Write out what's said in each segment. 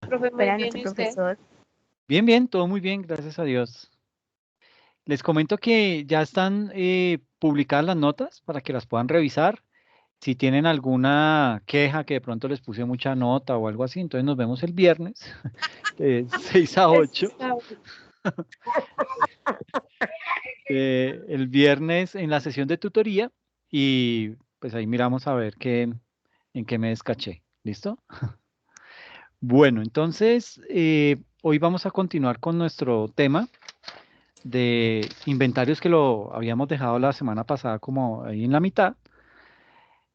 Profe, muy Buenas bien, noches, ¿y usted? profesor. Bien, bien, todo muy bien, gracias a Dios. Les comento que ya están publicadas las notas para que las puedan revisar. Si tienen alguna queja que de pronto les puse mucha nota o algo así, entonces nos vemos el viernes de 6 a 8. El viernes en la sesión de tutoría y pues ahí miramos a ver en qué me descaché. ¿Listo? Bueno, entonces hoy vamos a continuar con nuestro tema de inventarios que lo habíamos dejado la semana pasada como ahí en la mitad.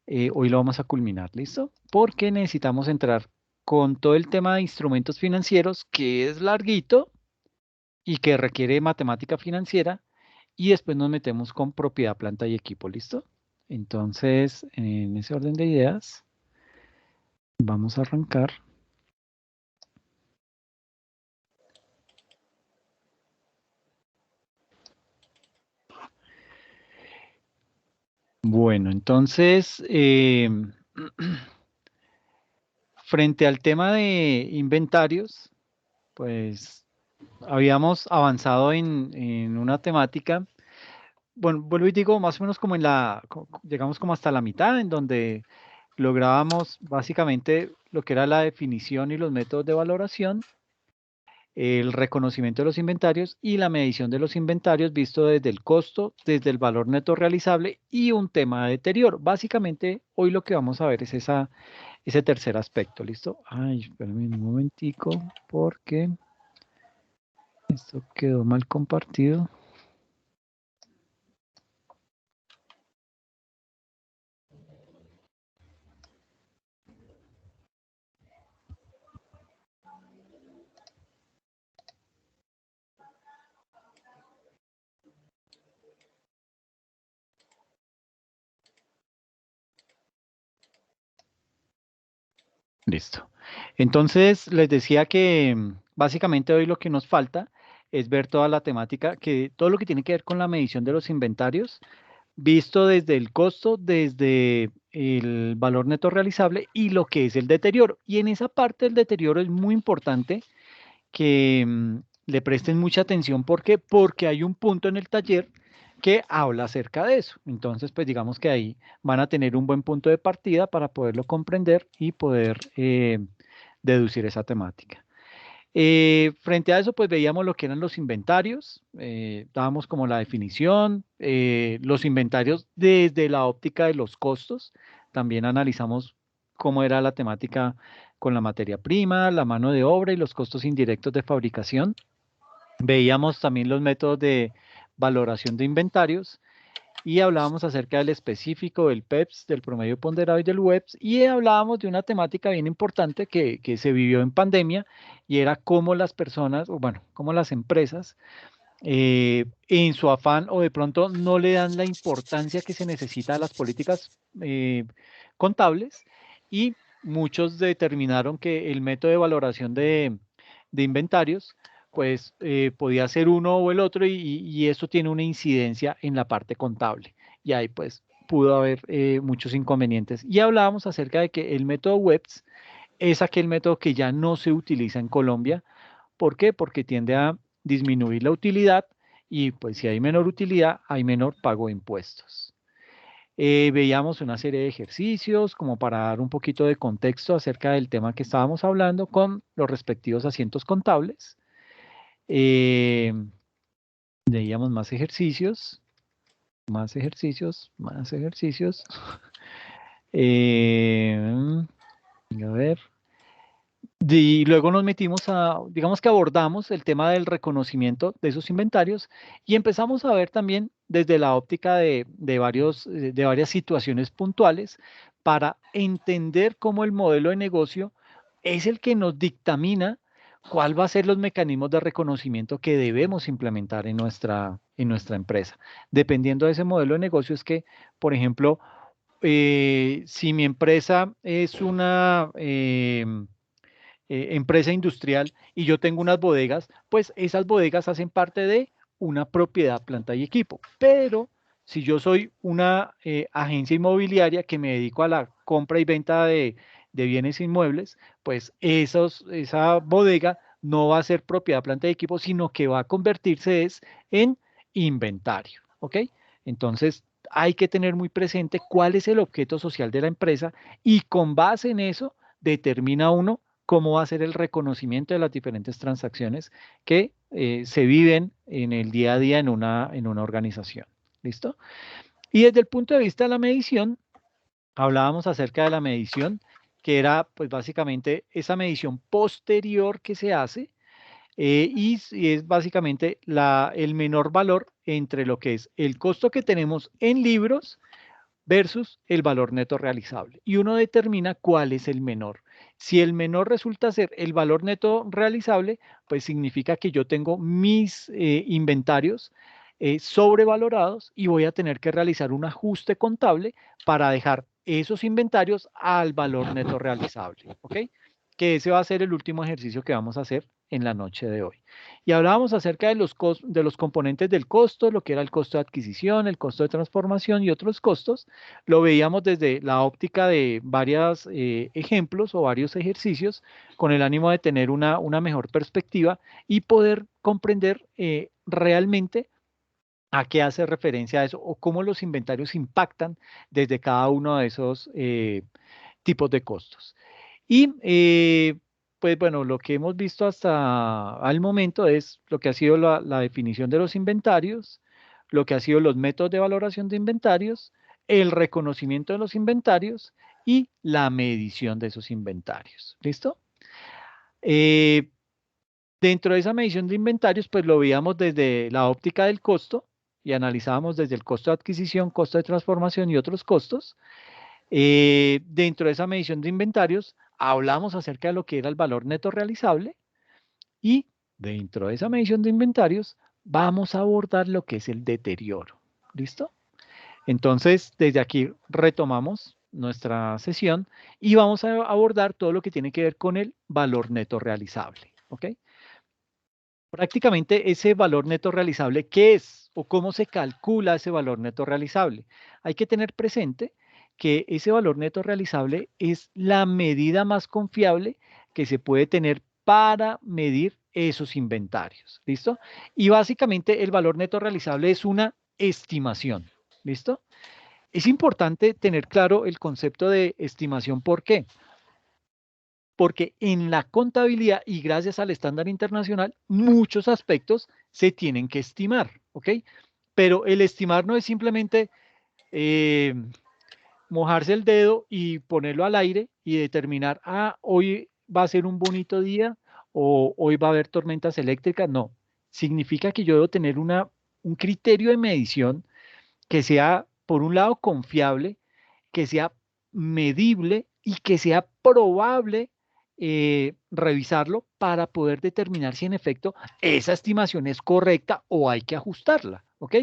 Hoy lo vamos a culminar, ¿listo? Porque necesitamos entrar con todo el tema de instrumentos financieros, que es larguito y que requiere matemática financiera, y después nos metemos con propiedad, planta y equipo, ¿listo? Entonces, en ese orden de ideas, vamos a arrancar. Bueno, entonces, frente al tema de inventarios, pues habíamos avanzado en una temática. Bueno, vuelvo y digo, más o menos como llegamos como hasta la mitad, en donde lográbamos básicamente lo que era la definición y los métodos de valoración, el reconocimiento de los inventarios y la medición de los inventarios visto desde el costo, desde el valor neto realizable y un tema de deterioro. Básicamente, hoy lo que vamos a ver es ese tercer aspecto, ¿listo? Ay, espérame un momentico, porque esto quedó mal compartido. Listo. Entonces, les decía que básicamente hoy lo que nos falta es ver toda la temática, todo lo que tiene que ver con la medición de los inventarios, visto desde el costo, desde el valor neto realizable y lo que es el deterioro. Y en esa parte del deterioro es muy importante que le presten mucha atención. ¿Por qué? Porque hay un punto en el taller que habla acerca de eso. Entonces, pues digamos que ahí van a tener un buen punto de partida para poderlo comprender y poder deducir esa temática. Frente a eso, pues veíamos lo que eran los inventarios, dábamos como la definición, los inventarios desde la óptica de los costos, también analizamos cómo era la temática con la materia prima, la mano de obra y los costos indirectos de fabricación. Veíamos también los métodos de valoración de inventarios y hablábamos acerca del específico, del PEPS, del promedio ponderado y del WEPS, y hablábamos de una temática bien importante que se vivió en pandemia, y era cómo las personas, o bueno, cómo las empresas, en su afán o de pronto no le dan la importancia que se necesita a las políticas contables, y muchos determinaron que el método de valoración de inventarios pues podía ser uno o el otro y eso tiene una incidencia en la parte contable. Y ahí pues pudo haber muchos inconvenientes. Y hablábamos acerca de que el método WEPS es aquel método que ya no se utiliza en Colombia. ¿Por qué? Porque tiende a disminuir la utilidad y pues si hay menor utilidad, hay menor pago de impuestos. Veíamos una serie de ejercicios como para dar un poquito de contexto acerca del tema que estábamos hablando con los respectivos asientos contables. Eh, Veíamos más ejercicios, más ejercicios, más ejercicios. A ver. Y luego nos metimos digamos que abordamos el tema del reconocimiento de esos inventarios y empezamos a ver también desde la óptica de varias situaciones puntuales para entender cómo el modelo de negocio es el que nos dictamina cuál va a ser los mecanismos de reconocimiento que debemos implementar en nuestra empresa. Dependiendo de ese modelo de negocio es que, por ejemplo, si mi empresa es una empresa industrial y yo tengo unas bodegas, pues esas bodegas hacen parte de una propiedad, planta y equipo. Pero si yo soy una agencia inmobiliaria que me dedico a la compra y venta de bienes inmuebles, pues esa bodega no va a ser propiedad, planta y equipo, sino que va a convertirse en inventario, ¿ok? Entonces, hay que tener muy presente cuál es el objeto social de la empresa y con base en eso determina uno cómo va a ser el reconocimiento de las diferentes transacciones que se viven en el día a día en una organización. ¿Listo? Y desde el punto de vista de la medición, hablábamos acerca de la medición, que era pues básicamente esa medición posterior que se hace y es básicamente el menor valor entre lo que es el costo que tenemos en libros versus el valor neto realizable. Y uno determina cuál es el menor. Si el menor resulta ser el valor neto realizable, pues significa que yo tengo mis inventarios sobrevalorados y voy a tener que realizar un ajuste contable para dejar esos inventarios al valor neto realizable. ¿Ok? Que ese va a ser el último ejercicio que vamos a hacer en la noche de hoy. Y hablábamos acerca de los componentes del costo, lo que era el costo de adquisición, el costo de transformación y otros costos. Lo veíamos desde la óptica de varios ejemplos o varios ejercicios con el ánimo de tener una mejor perspectiva y poder comprender realmente a qué hace referencia a eso o cómo los inventarios impactan desde cada uno de esos tipos de costos. Y pues bueno, lo que hemos visto hasta al momento es lo que ha sido la definición de los inventarios, lo que ha sido los métodos de valoración de inventarios, el reconocimiento de los inventarios y la medición de esos inventarios. ¿Listo? Eh, Dentro de esa medición de inventarios, pues lo veíamos desde la óptica del costo y analizábamos desde el costo de adquisición, costo de transformación y otros costos. Dentro de esa medición de inventarios, hablamos acerca de lo que era el valor neto realizable y dentro de esa medición de inventarios vamos a abordar lo que es el deterioro. ¿Listo? Entonces, desde aquí retomamos nuestra sesión y vamos a abordar todo lo que tiene que ver con el valor neto realizable. ¿Ok? Prácticamente ese valor neto realizable, ¿qué es o cómo se calcula ese valor neto realizable? Hay que tener presente que ese valor neto realizable es la medida más confiable que se puede tener para medir esos inventarios. ¿Listo? Y básicamente el valor neto realizable es una estimación. ¿Listo? Es importante tener claro el concepto de estimación. ¿Por qué? Porque en la contabilidad y gracias al estándar internacional, muchos aspectos se tienen que estimar, ¿ok? Pero el estimar no es simplemente eh, mojarse el dedo y ponerlo al aire y determinar, hoy va a ser un bonito día o hoy va a haber tormentas eléctricas. No, significa que yo debo tener un criterio de medición que sea, por un lado, confiable, que sea medible y que sea probable revisarlo para poder determinar si en efecto esa estimación es correcta o hay que ajustarla. ¿Ok?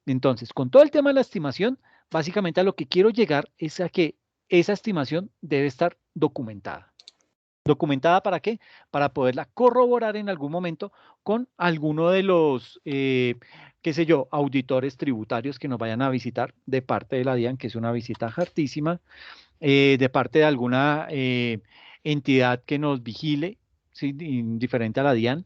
Entonces, con todo el tema de la estimación, básicamente a lo que quiero llegar es a que esa estimación debe estar documentada. ¿Documentada para qué? Para poderla corroborar en algún momento con alguno de los, qué sé yo, auditores tributarios que nos vayan a visitar de parte de la DIAN, que es una visita hartísima, de parte de alguna entidad que nos vigile, ¿sí? Diferente a la DIAN,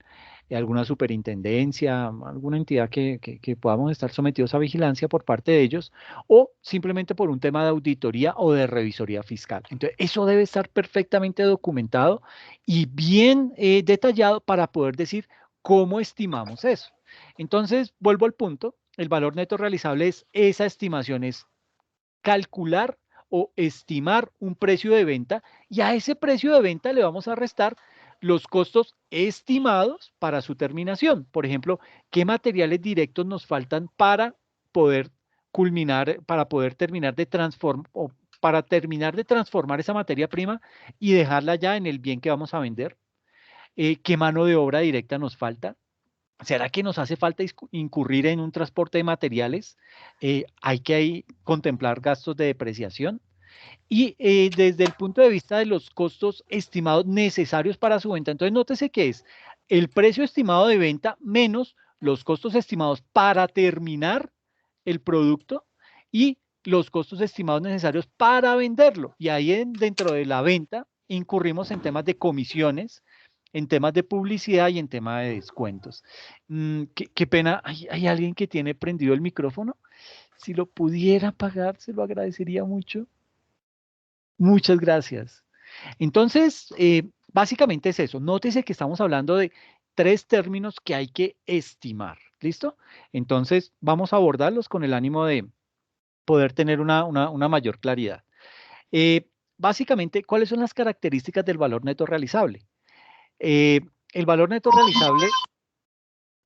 alguna superintendencia, alguna entidad que podamos estar sometidos a vigilancia por parte de ellos, o simplemente por un tema de auditoría o de revisoría fiscal. Entonces, eso debe estar perfectamente documentado y bien detallado para poder decir cómo estimamos eso. Entonces, vuelvo al punto, el valor neto realizable es esa estimación, es calcular o estimar un precio de venta y a ese precio de venta le vamos a restar los costos estimados para su terminación. Por ejemplo, ¿qué materiales directos nos faltan para poder culminar, para poder terminar de transformar o para terminar de transformar esa materia prima y dejarla ya en el bien que vamos a vender? ¿Qué mano de obra directa nos falta? ¿Será que nos hace falta incurrir en un transporte de materiales? Hay que ahí contemplar gastos de depreciación. Y desde el punto de vista de los costos estimados necesarios para su venta, entonces nótese que es el precio estimado de venta menos los costos estimados para terminar el producto y los costos estimados necesarios para venderlo. Y ahí dentro de la venta incurrimos en temas de comisiones, en temas de publicidad y en temas de descuentos. Qué pena, ¿hay alguien que tiene prendido el micrófono? Si lo pudiera pagar, se lo agradecería mucho. Muchas gracias. Entonces, básicamente es eso. Nótese que estamos hablando de tres términos que hay que estimar. ¿Listo? Entonces, vamos a abordarlos con el ánimo de poder tener una mayor claridad. Eh, Básicamente, ¿cuáles son las características del valor neto realizable? Eh, el valor neto realizable,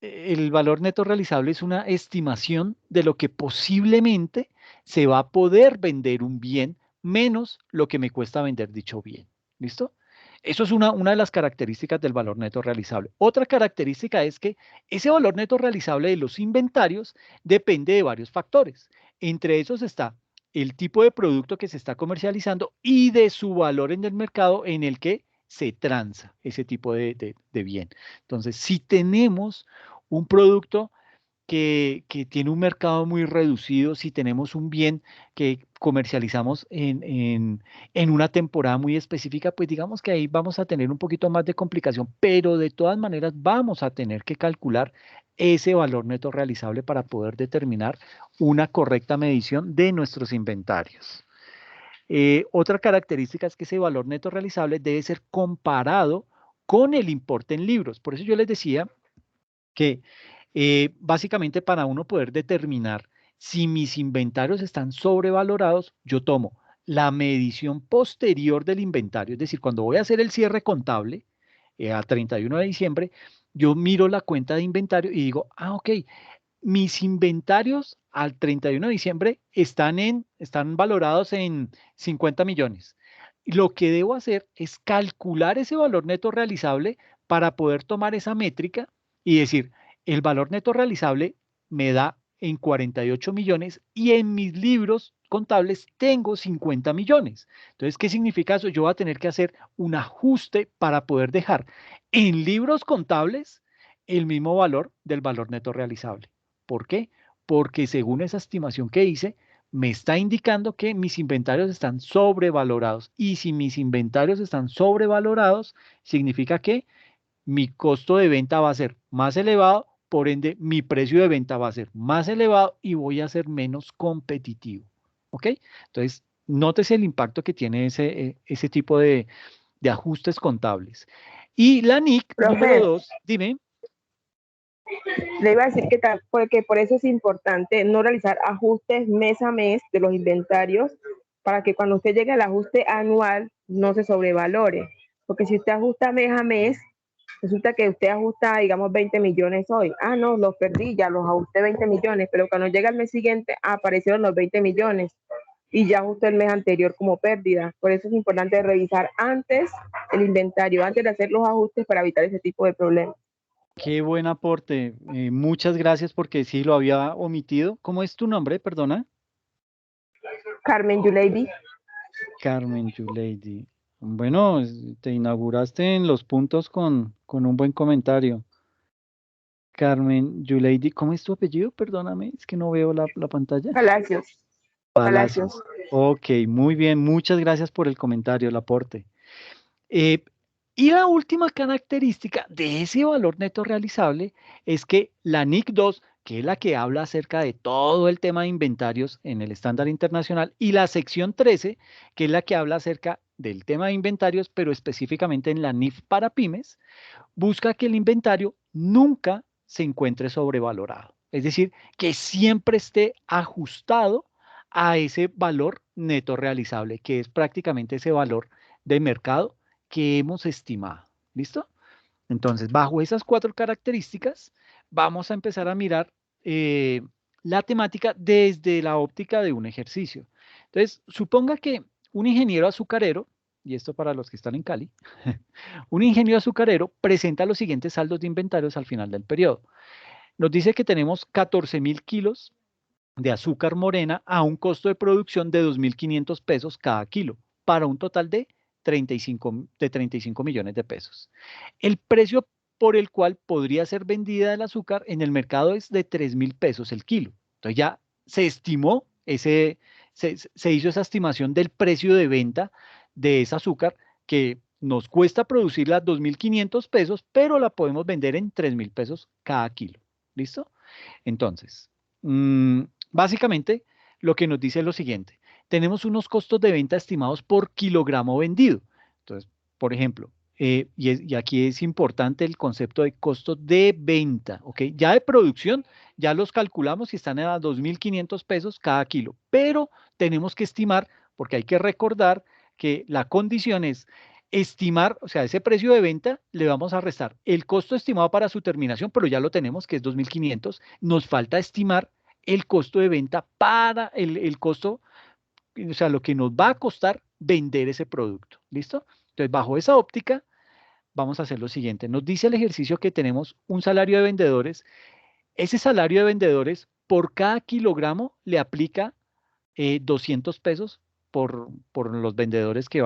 el valor neto realizable es una estimación de lo que posiblemente se va a poder vender un bien menos lo que me cuesta vender dicho bien. ¿Listo? Eso es una de las características del valor neto realizable. Otra característica es que ese valor neto realizable de los inventarios depende de varios factores. Entre esos está el tipo de producto que se está comercializando y de su valor en el mercado en el que se transa ese tipo de bien. Entonces, si tenemos un producto que tiene un mercado muy reducido, si tenemos un bien que comercializamos en una temporada muy específica, pues digamos que ahí vamos a tener un poquito más de complicación, pero de todas maneras vamos a tener que calcular ese valor neto realizable para poder determinar una correcta medición de nuestros inventarios. Otra característica es que ese valor neto realizable debe ser comparado con el importe en libros. Por eso yo les decía que básicamente para uno poder determinar si mis inventarios están sobrevalorados, yo tomo la medición posterior del inventario, es decir, cuando voy a hacer el cierre contable a 31 de diciembre, yo miro la cuenta de inventario y digo, ah, ok, mis inventarios al 31 de diciembre están valorados en 50 millones. Lo que debo hacer es calcular ese valor neto realizable para poder tomar esa métrica y decir, el valor neto realizable me da en 48 millones y en mis libros contables tengo 50 millones. Entonces, ¿qué significa eso? Yo voy a tener que hacer un ajuste para poder dejar en libros contables el mismo valor del valor neto realizable. ¿Por qué? Porque según esa estimación que hice, me está indicando que mis inventarios están sobrevalorados. Y si mis inventarios están sobrevalorados, significa que mi costo de venta va a ser más elevado, por ende mi precio de venta va a ser más elevado y voy a ser menos competitivo. ¿Ok? Entonces, nótese el impacto que tiene ese tipo de ajustes contables. Y la NIC número Profe, 2, dime. le iba a decir porque por eso es importante no realizar ajustes mes a mes de los inventarios para que cuando usted llegue al ajuste anual no se sobrevalore. Porque si usted ajusta mes a mes, resulta que usted ajusta, digamos, 20 millones hoy. Ah, no, los perdí, ya los ajusté 20 millones, pero cuando llega el mes siguiente aparecieron los 20 millones y ya ajustó el mes anterior como pérdida. Por eso es importante revisar antes el inventario, antes de hacer los ajustes para evitar ese tipo de problemas. Qué buen aporte. Muchas gracias porque sí lo había omitido. ¿Cómo es tu nombre? Perdona. Carmen Yuleidy. Carmen Yuleidi. Bueno, te inauguraste en los puntos con un buen comentario. Carmen Yuleidi, ¿cómo es tu apellido? Perdóname, es que no veo la pantalla. Palacios. Palacios. Palacios. Ok, muy bien. Muchas gracias por el comentario, el aporte. Eh, y la última característica de ese valor neto realizable es que la NIC 2, que es la que habla acerca de todo el tema de inventarios en el estándar internacional, y la sección 13, que es la que habla acerca del tema de inventarios, pero específicamente en la NIF para pymes, busca que el inventario nunca se encuentre sobrevalorado. Es decir, que siempre esté ajustado a ese valor neto realizable, que es prácticamente ese valor de mercado que hemos estimado. ¿Listo? Entonces, bajo esas cuatro características, vamos a empezar a mirar eh, la temática desde la óptica de un ejercicio. Entonces, suponga que un ingeniero azucarero, y esto para los que están en Cali, un ingeniero azucarero presenta los siguientes saldos de inventarios al final del periodo. Nos dice que tenemos 14.000 kilos de azúcar morena a un costo de producción de 2.500 pesos cada kilo, para un total de 35 millones de pesos. El precio por el cual podría ser vendida el azúcar en el mercado es de 3.000 pesos el kilo. Entonces ya se estimó se hizo esa estimación del precio de venta de ese azúcar que nos cuesta producirla 2.500 pesos, pero la podemos vender en 3.000 pesos cada kilo. ¿Listo? Entonces, básicamente lo que nos dice es lo siguiente. Tenemos unos costos de venta estimados por kilogramo vendido. Entonces, por ejemplo, y aquí es importante el concepto de costo de venta, ¿ok? Ya de producción, ya los calculamos y están a 2.500 pesos cada kilo, pero tenemos que estimar, porque hay que recordar que la condición es estimar, o sea, ese precio de venta le vamos a restar el costo estimado para su terminación, pero ya lo tenemos, que es 2.500. Nos falta estimar el costo de venta para el costo, o sea, lo que nos va a costar vender ese producto. ¿Listo? Entonces, bajo esa óptica, vamos a hacer lo siguiente. Nos dice el ejercicio que tenemos un salario de vendedores. Ese salario de vendedores, por cada kilogramo, le aplica 200 pesos por los vendedores que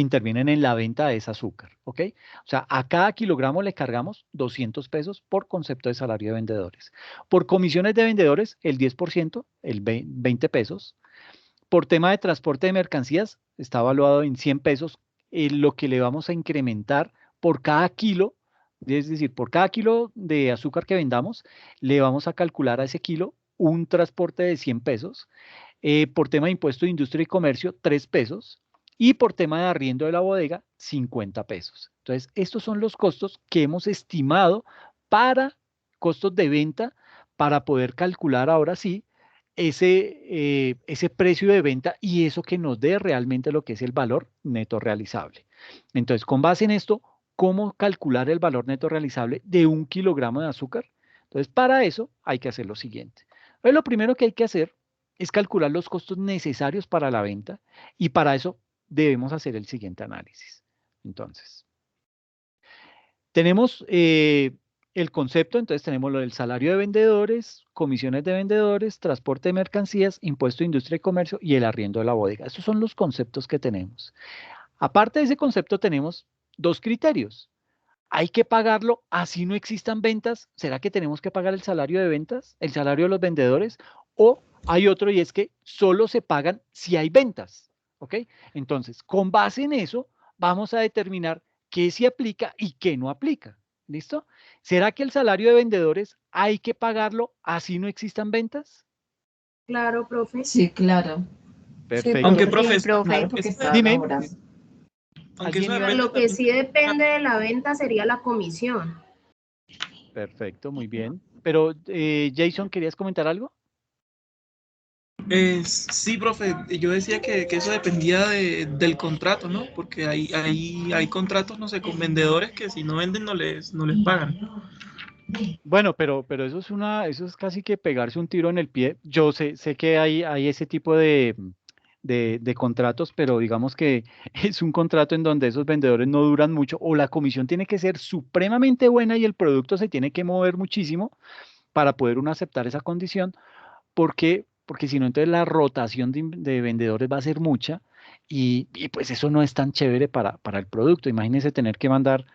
intervienen en la venta de ese azúcar, ¿ok? O sea, a cada kilogramo le cargamos 200 pesos por concepto de salario de vendedores. Por comisiones de vendedores, el 10%, el 20 pesos. Por tema de transporte de mercancías, está evaluado en 100 pesos, lo que le vamos a incrementar por cada kilo, es decir, por cada kilo de azúcar que vendamos, le vamos a calcular a ese kilo un transporte de 100 pesos. Por tema de impuesto de industria y comercio, 3 pesos. Y por tema de arriendo de la bodega, 50 pesos. Entonces, estos son los costos que hemos estimado para costos de venta para poder calcular ahora sí ese precio de venta y eso que nos dé realmente lo que es el valor neto realizable. Entonces, con base en esto, ¿cómo calcular el valor neto realizable de 1 kilogramo de azúcar? Entonces, para eso hay que hacer lo siguiente. Pues lo primero que hay que hacer es calcular los costos necesarios para la venta y para eso debemos hacer el siguiente análisis. Entonces, tenemos el concepto, entonces tenemos lo del salario de vendedores, comisiones de vendedores, transporte de mercancías, impuesto de industria y comercio y el arriendo de la bodega. Estos son los conceptos que tenemos. Aparte de ese concepto tenemos dos criterios. ¿Hay que pagarlo así no existan ventas? ¿Será que tenemos que pagar el salario de ventas, el salario de los vendedores? O hay otro y es que solo se pagan si hay ventas. ¿Ok? Entonces, con base en eso, vamos a determinar qué se aplica y qué no aplica. ¿Listo? ¿Será que el salario de vendedores hay que pagarlo así no existan ventas? Claro, profe. Sí, claro. Perfecto. Aunque, Sí, profe, claro, porque está Dime. ahora. aunque eso ¿Alguien iba a- depende Lo que sí depende de la venta sería la comisión. Perfecto, muy bien. Pero, Jason, ¿querías comentar algo? Sí, profe, yo decía que eso dependía del contrato, ¿no? Porque hay contratos, no sé, con vendedores que si no venden no les pagan. Bueno, pero eso es casi que pegarse un tiro en el pie. Yo sé que hay ese tipo de contratos, pero digamos que es un contrato en donde esos vendedores no duran mucho o la comisión tiene que ser supremamente buena y el producto se tiene que mover muchísimo para poder uno aceptar esa condición, porque si no, entonces la rotación de vendedores va a ser mucha y pues eso no es tan chévere para el producto. Imagínense tener que mandar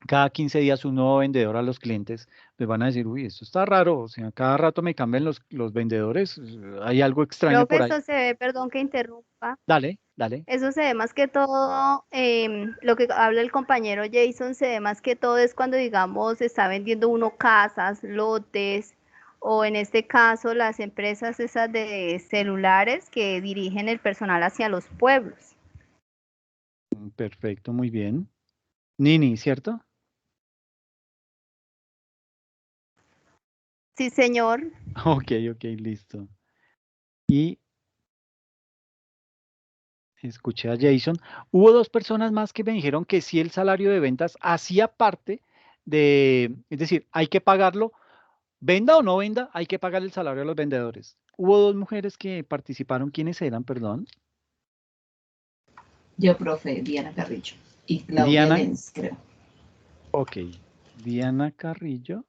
cada 15 días un nuevo vendedor a los clientes, pues van a decir, uy, esto está raro, o sea, cada rato me cambian los vendedores, hay algo extraño Profe, por ahí. eso se ve, perdón que interrumpa, Dale, dale. eso se ve más que todo, lo que habla el compañero Jason, se ve más que todo es cuando, digamos, se está vendiendo uno casas, lotes, o en este caso las empresas esas de celulares que dirigen el personal hacia los pueblos. Perfecto, muy bien. Nini, ¿cierto? Sí, señor. Ok, listo. Y escuché a Jason. Hubo dos personas más que me dijeron que sí el salario de ventas hacía parte es decir, hay que pagarlo, venda o no venda, hay que pagar el salario a los vendedores. Hubo dos mujeres que participaron, ¿quiénes eran, perdón? Yo, profe, Diana Carrillo. Y Claudia Diana, Lenz, creo. ok, Diana Carrillo.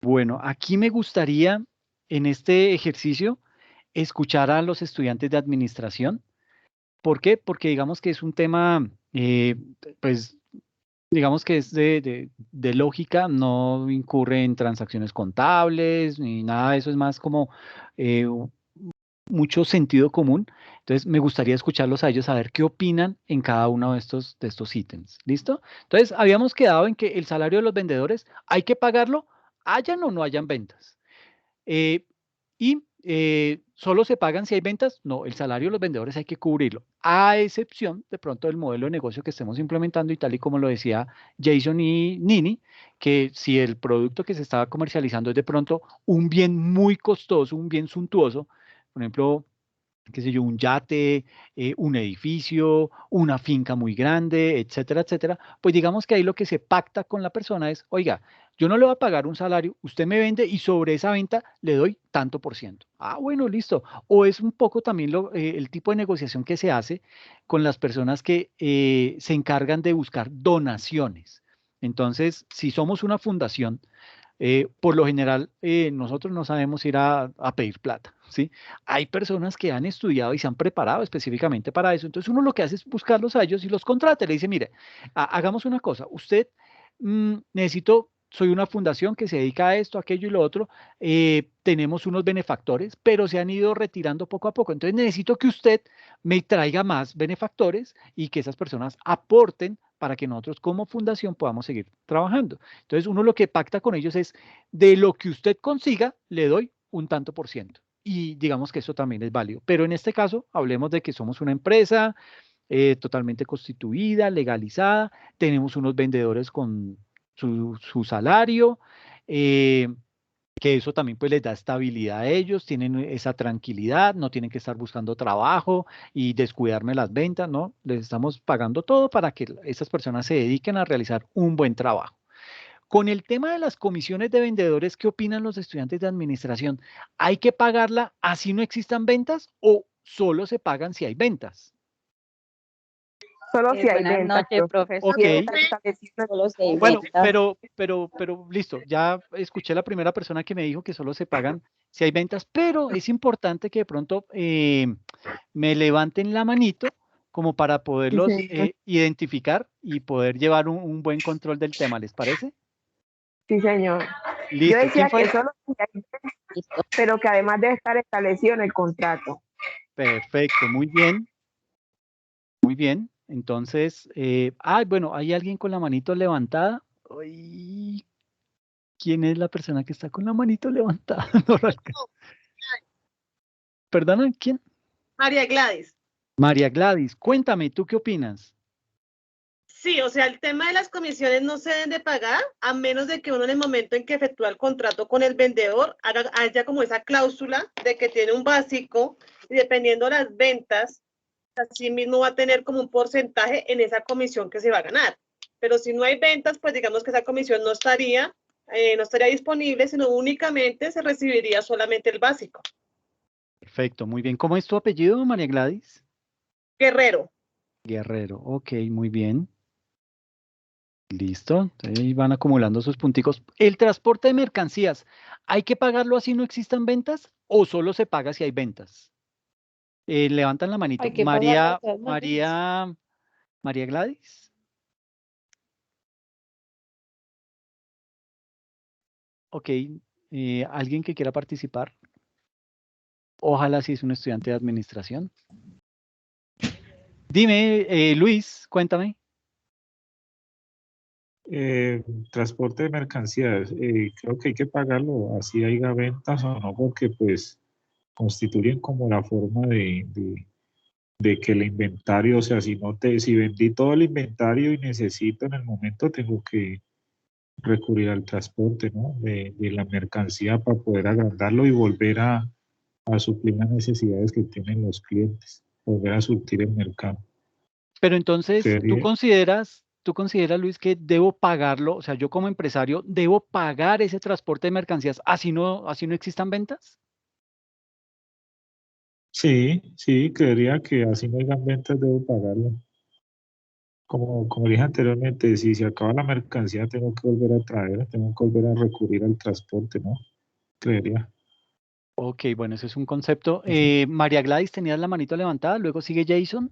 Bueno, aquí me gustaría en este ejercicio escuchar a los estudiantes de administración. ¿Por qué? Porque digamos que es un tema, pues digamos que es de lógica, no incurre en transacciones contables ni nada de eso, es más como eh, mucho sentido común. Entonces, me gustaría escucharlos a ellos, a ver qué opinan en cada uno de estos ítems. ¿Listo? Entonces, habíamos quedado en que el salario de los vendedores hay que pagarlo, hayan o no hayan ventas. Solo se pagan si hay ventas. No, el salario de los vendedores hay que cubrirlo, a excepción de pronto del modelo de negocio que estemos implementando y tal y como lo decía Jason y Nini, que si el producto que se estaba comercializando es de pronto un bien muy costoso, un bien suntuoso, por ejemplo, qué sé yo, un yate, un edificio, una finca muy grande, etcétera, etcétera, pues digamos que ahí lo que se pacta con la persona es, oiga, yo no le voy a pagar un salario, usted me vende y sobre esa venta le doy tanto por ciento. Ah, bueno, listo. O es un poco también el tipo de negociación que se hace con las personas que se encargan de buscar donaciones. Entonces, si somos una fundación, por lo general, nosotros no sabemos ir a pedir plata, ¿sí? Hay personas que han estudiado y se han preparado específicamente para eso. Entonces, uno lo que hace es buscarlos a ellos y los contrata. Le dice, mire, hagamos una cosa. Usted, soy una fundación que se dedica a esto, aquello y lo otro. Tenemos unos benefactores, pero se han ido retirando poco a poco. Entonces, necesito que usted me traiga más benefactores y que esas personas aporten para que nosotros como fundación podamos seguir trabajando. Entonces, uno lo que pacta con ellos es, de lo que usted consiga, le doy un tanto por ciento. Y digamos que eso también es válido. Pero en este caso, hablemos de que somos una empresa totalmente constituida, legalizada, tenemos unos vendedores con su salario, eh, que eso también pues les da estabilidad a ellos, tienen esa tranquilidad, no tienen que estar buscando trabajo y descuidarme las ventas, ¿no? Les estamos pagando todo para que esas personas se dediquen a realizar un buen trabajo. Con el tema de las comisiones de vendedores, ¿qué opinan los estudiantes de administración? ¿Hay que pagarla así no existan ventas o solo se pagan si hay ventas? Solo si hay Buenas ventas, noches, profe. profesor. Ok. Sí está establecido. Solo se hay Bueno, ventas. pero listo, ya escuché la primera persona que me dijo que solo se pagan si hay ventas, pero es importante que de pronto me levanten la manito como para poderlos Sí, identificar y poder llevar un buen control del tema, ¿les parece? sí, señor. Yo Listo, ¿quién decía que fue? solo si hay ventas, Listo. pero que además debe estar establecido en el contrato. Perfecto, muy bien, muy bien. Entonces, bueno, hay alguien con la manito levantada. Ay, ¿quién es la persona que está con la manito levantada? No lo alcanzo. ¿Perdona? ¿Quién? María Gladys. María Gladys, cuéntame, ¿tú qué opinas? Sí, o sea, el tema de las comisiones no se deben de pagar a menos de que uno en el momento en que efectúa el contrato con el vendedor haya como esa cláusula de que tiene un básico y dependiendo de las ventas, así mismo va a tener como un porcentaje en esa comisión que se va a ganar. Pero si no hay ventas, pues digamos que esa comisión no estaría disponible, sino únicamente se recibiría solamente el básico. Perfecto, muy bien. ¿Cómo es tu apellido, María Gladys? Guerrero. Guerrero, ok, muy bien. Listo, ahí van acumulando sus punticos. ¿El transporte de mercancías, hay que pagarlo así no existan ventas o solo se paga si hay ventas? Levantan la manito. Hay que pagarlo de María, todas maneras. María Gladys. Ok, ¿alguien que quiera participar? Ojalá si es un estudiante de administración. Dime, Luis, cuéntame. Transporte de mercancías, creo que hay que pagarlo, así haya ventas o no, porque pues constituyen como la forma de que el inventario, o sea, si vendí todo el inventario y necesito en el momento, tengo que recurrir al transporte, ¿no? De la mercancía para poder agrandarlo y volver a suplir las necesidades que tienen los clientes, volver a surtir el mercado. Pero entonces, Creería- tú consideras, Luis, que debo pagarlo? O sea, yo como empresario, ¿debo pagar ese transporte de mercancías así no existan ventas? Sí, creería que así no hayan ventas, debo pagarlo. Como dije anteriormente, si se acaba la mercancía, tengo que volver a traer, tengo que volver a recurrir al transporte, ¿no? Creería. Ok, bueno, ese es un concepto. María Gladys, tenías la manito levantada, luego sigue Jason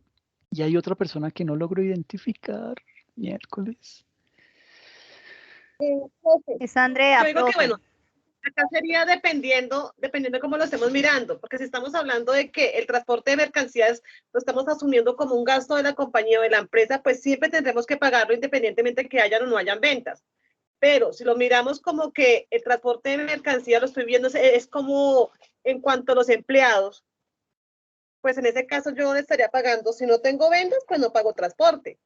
y hay otra persona que no logro identificar. Miércoles. Es Andrea, Yo digo que, profe. bueno, acá sería dependiendo de cómo lo estemos mirando, porque si estamos hablando de que el transporte de mercancías lo estamos asumiendo como un gasto de la compañía o de la empresa, pues siempre tendremos que pagarlo independientemente de que hayan o no hayan ventas. Pero si lo miramos como que el transporte de mercancías lo estoy viendo, es como en cuanto a los empleados, pues en ese caso yo estaría pagando, si no tengo ventas, pues no pago transporte.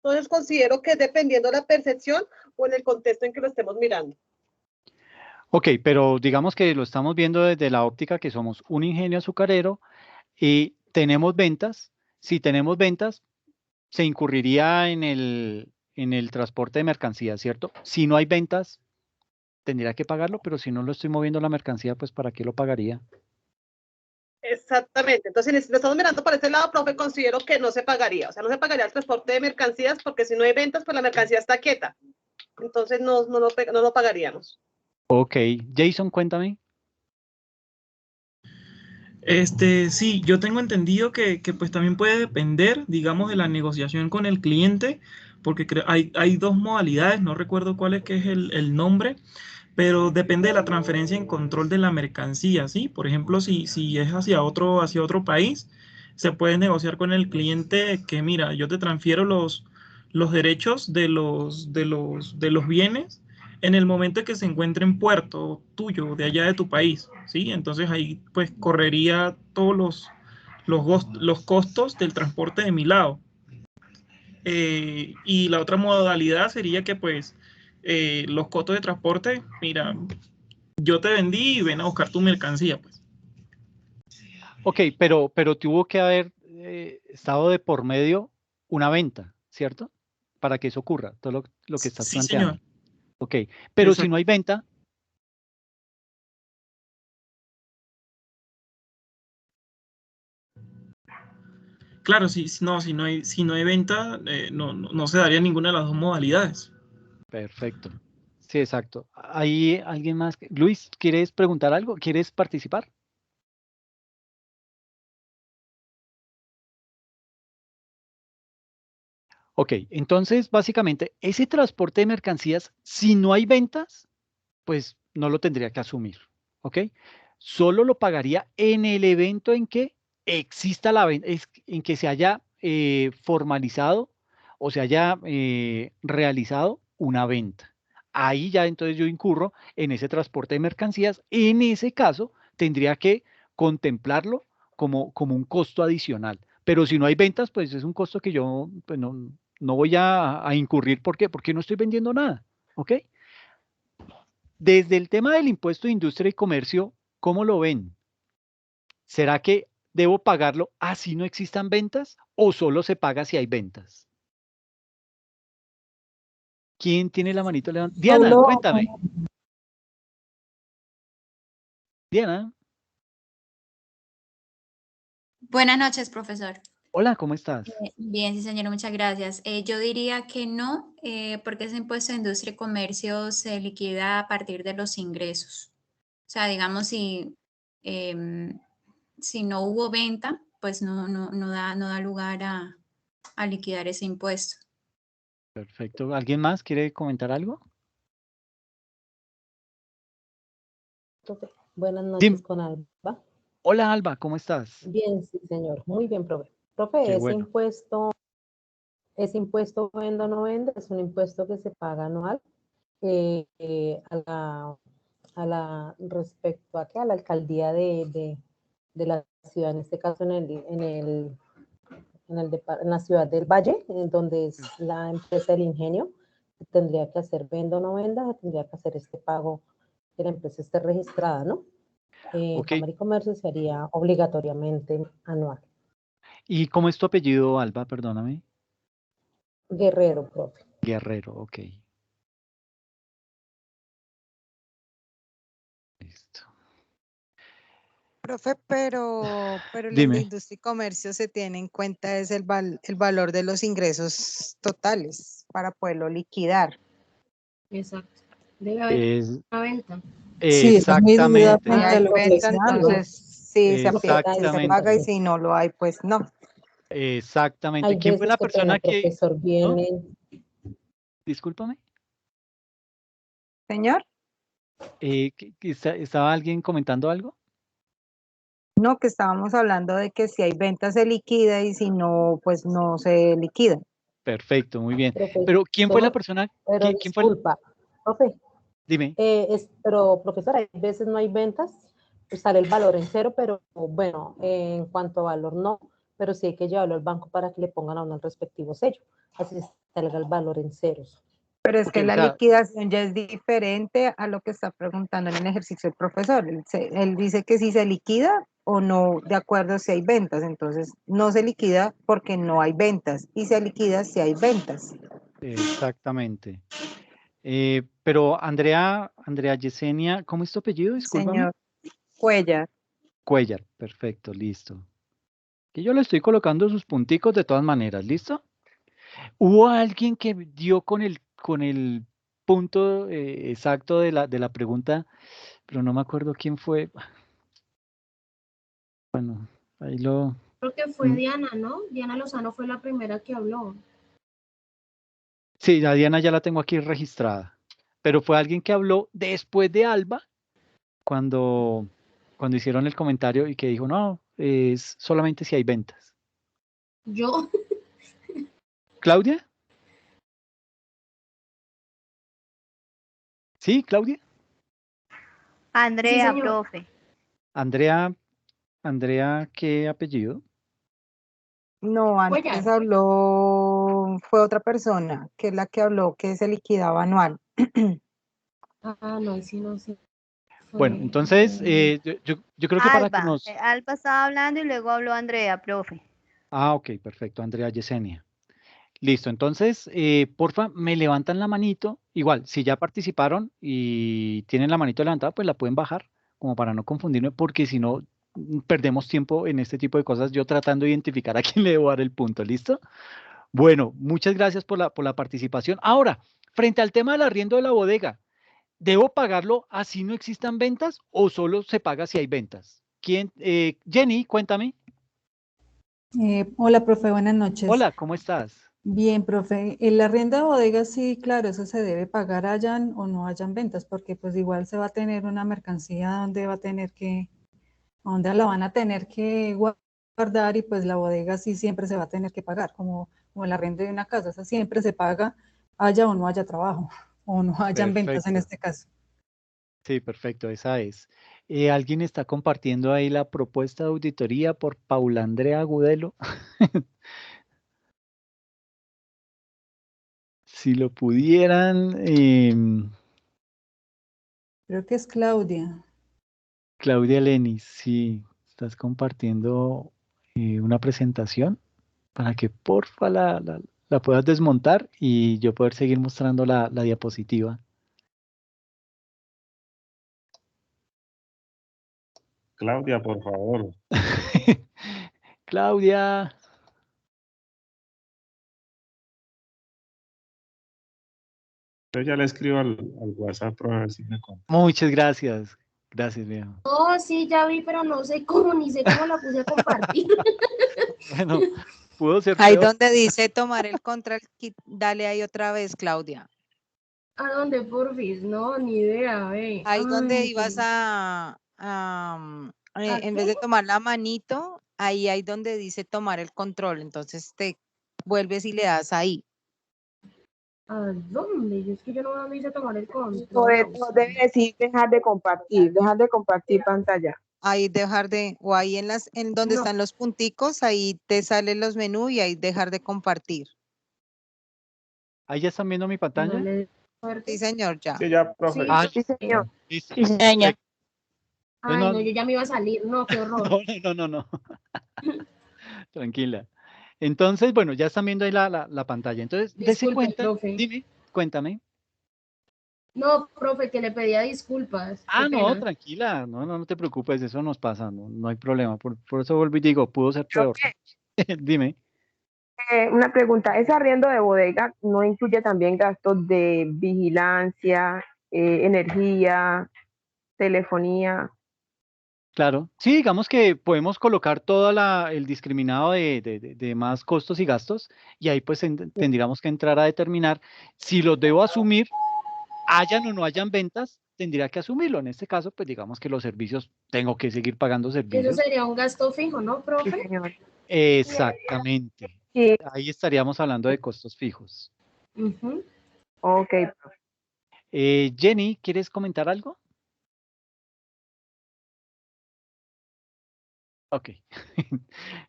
Entonces considero que dependiendo de la percepción o en el contexto en que lo estemos mirando. Ok, pero digamos que lo estamos viendo desde la óptica que somos un ingenio azucarero y tenemos ventas. Si tenemos ventas, se incurriría en el transporte de mercancías, ¿cierto? Si no hay ventas, tendría que pagarlo, pero si no lo estoy moviendo la mercancía, pues ¿para qué lo pagaría? Exactamente. Entonces, si lo estamos mirando por ese lado, profe, considero que no se pagaría. O sea, no se pagaría el transporte de mercancías porque si no hay ventas, pues la mercancía está quieta. Entonces, no lo pagaríamos. Ok, Jason, cuéntame. Sí, yo tengo entendido que pues también puede depender, digamos, de la negociación con el cliente, porque hay dos modalidades, no recuerdo cuál es que es el nombre, pero depende de la transferencia en control de la mercancía, ¿sí? Por ejemplo, si es hacia otro país, se puede negociar con el cliente que, mira, yo te transfiero los derechos de los bienes en el momento en que se encuentre en puerto tuyo, de allá de tu país, ¿sí? Entonces ahí pues correría todos los costos del transporte de mi lado. Y la otra modalidad sería que pues los costos de transporte, mira, yo te vendí y ven a buscar tu mercancía, pues. Ok, pero tuvo que haber estado de por medio una venta, ¿cierto? Para que eso ocurra, todo lo que estás Sí, planteando. señor. Ok, pero si Exacto. no hay venta, Claro, si no hay venta, no se daría ninguna de las dos modalidades. perfecto. Sí, exacto. ¿Hay alguien más? Luis, ¿quieres preguntar algo? ¿Quieres participar? Ok, entonces básicamente ese transporte de mercancías, si no hay ventas, pues no lo tendría que asumir. ¿Ok? Solo lo pagaría en el evento en que exista la venta, en que se haya formalizado o se haya realizado una venta. Ahí ya entonces yo incurro en ese transporte de mercancías. En ese caso, tendría que contemplarlo como un costo adicional. Pero si no hay ventas, pues es un costo que yo pues no voy a incurrir. ¿Por qué? Porque no estoy vendiendo nada. ¿Ok? Desde el tema del impuesto de industria y comercio, ¿cómo lo ven? ¿Será que debo pagarlo así no existan ventas o solo se paga si hay ventas? ¿Quién tiene la manito levantada? Diana, Solo, cuéntame. Diana, Buenas noches, profesor. hola, ¿cómo estás? Bien, sí, señor, muchas gracias. Yo diría que no, porque ese impuesto de industria y comercio se liquida a partir de los ingresos. O sea, digamos, em, si no hubo venta, pues no da lugar a liquidar ese impuesto. Perfecto. ¿Alguien más quiere comentar algo? profe. Buenas Dim. noches con Alba. Hola, Alba, ¿cómo estás? Bien, sí, señor. Muy bien, profe. Profe, Qué bueno. ese impuesto venda o no venda, es un impuesto que se paga anual respecto a la alcaldía de la ciudad, en este caso en la ciudad del Valle, en donde es la empresa del ingenio, tendría que hacer venda o no venda, tendría que hacer este pago que la empresa esté registrada, ¿no? Ok. Cámara y Comercio sería obligatoriamente anual. ¿Y cómo es tu apellido, Alba? Perdóname. Guerrero, profe. Guerrero, ok. Listo. Profe, pero en el de Dime. industria y comercio se tiene en cuenta es el valor de los ingresos totales para poderlo liquidar. Exacto. Debe haber Es una venta. Sí, esa es mi duda exactamente. Si frente a hay lo que venta, decía Alba, entonces sí se porque aplica, sí se paga y Exactamente. si no lo hay, pues no. Exactamente. hay ¿Quién fue veces la que pena persona el que... profesor ¿No? viene, Discúlpame. Señor, ¿Estaba alguien comentando algo? no, que estábamos hablando de que si hay venta se liquida y si no, pues no se liquida. Perfecto, muy bien. Profe, Pero ¿quién fue la solo- persona? pero ¿Quién fue? disculpa, profe, Dime. pero profesora, hay veces no hay ventas, pues sale el valor en cero, pero bueno, en cuanto a valor no, pero sí hay que llevarlo al banco para que le pongan a uno el respectivo sello, así salga el valor en ceros. Pero es Ok, que o la sea, liquidación ya es diferente a lo que está preguntando en el ejercicio el profesor. Él dice que si se liquida o no, de acuerdo a si hay ventas. Entonces, no se liquida porque no hay ventas y se liquida si hay ventas. exactamente. Pero Andrea Yesenia, ¿cómo es tu apellido? Discúlpame. Señor Cuellar. Cuellar, perfecto, listo. Que yo le estoy colocando sus punticos de todas maneras, ¿listo? ¿Hubo alguien que dio con el punto exacto de la pregunta, pero no me acuerdo quién fue? Bueno, ahí lo... Creo que fue Diana, ¿no? Diana Lozano fue la primera que habló. Sí, a Diana ya la tengo aquí registrada, pero fue alguien que habló después de Alba cuando hicieron el comentario y que dijo, no, es solamente si hay ventas. Yo, ¿Claudia? ¿Sí, Claudia? Andrea, señor. profe. Andrea, ¿qué apellido? No, antes Cuellar. habló, fue otra persona, que es la que habló que se liquidaba anual. Ah, no, sí, no sé. Bueno, entonces, yo creo que para que nos... Alba estaba hablando y luego habló Andrea, profe. Ah, ok, perfecto, Andrea Yesenia. Listo, entonces, porfa, me levantan la manito. Igual, si ya participaron y tienen la manito levantada, pues la pueden bajar, como para no confundirme, porque si no, perdemos tiempo en este tipo de cosas, yo tratando de identificar a quién le debo dar el punto, ¿listo? Bueno, muchas gracias por la participación. Ahora, frente al tema del arriendo de la bodega, ¿debo pagarlo así no existan ventas o solo se paga si hay ventas? ¿Quién? Jenny, cuéntame. Hola, profe, buenas noches. Hola, ¿cómo estás? Bien, profe, el arriendo de bodegas, sí, claro, eso se debe pagar hayan o no hayan ventas, porque pues igual se va a tener una mercancía donde va a tener que, donde la van a tener que guardar y pues la bodega sí siempre se va a tener que pagar, como el arriendo de una casa, o sea, siempre se paga haya o no haya trabajo, o no hayan ventas en Perfecto. este caso. Sí, perfecto, esa es. ¿Alguien está compartiendo ahí la propuesta de auditoría por Paula Andrea Agudelo? Si lo pudieran, Creo que es Claudia. Claudia Lenis, si estás compartiendo una presentación para que porfa la puedas desmontar y yo poder seguir mostrando la diapositiva. Claudia, por favor. Claudia. Yo ya le escribo al WhatsApp para ver si me contesta. Muchas gracias. Gracias, viejo. Oh, sí, ya vi, pero no sé cómo, ni sé cómo la puse a compartir. Bueno, pudo ser Ahí peor. donde dice tomar el control, dale ahí otra vez, Claudia. ¿A dónde, porfis? No, ni idea, ve. Ahí donde Ay, ibas en vez de tomar la manito, ahí hay donde dice tomar el control. Entonces te vuelves y le das ahí. ¿A dónde? Yo es que yo no me hice tomar el control. No debe decir dejar de compartir pantalla. Ahí dejar de, o ahí en donde No. están los punticos, ahí te salen los menús y ahí dejar de compartir. ¿Ahí ya están viendo mi pantalla? Sí, señor, ya. Sí, ya, profe. Sí, Ah, Sí, señor. listo. Sí, señor. Ay, No, no, yo ya me iba a salir. No, qué horror. no. Tranquila. Entonces, bueno, ya están viendo ahí la pantalla. Entonces, dese Disculpe, cuenta. profe. Dime, cuéntame. No, profe, que le pedía disculpas. Ah, Qué no, pena. tranquila. No te preocupes, eso nos pasa. No hay problema. Por eso vuelvo y digo, pudo ser peor. Dime. Una pregunta, ¿ese arriendo de bodega no incluye también gastos de vigilancia, energía, telefonía? Claro. Sí, digamos que podemos colocar todo el discriminado de más costos y gastos y ahí pues tendríamos que entrar a determinar si los debo asumir hayan o no hayan ventas, tendría que asumirlo. En este caso, pues digamos que los servicios, tengo que seguir pagando Eso servicios. sería un gasto fijo, ¿no, Sí, profe? señor. Exactamente. Sí, Ahí estaríamos hablando de costos fijos. Ujú. ok, profe. Jenny, ¿quieres comentar algo? Ok.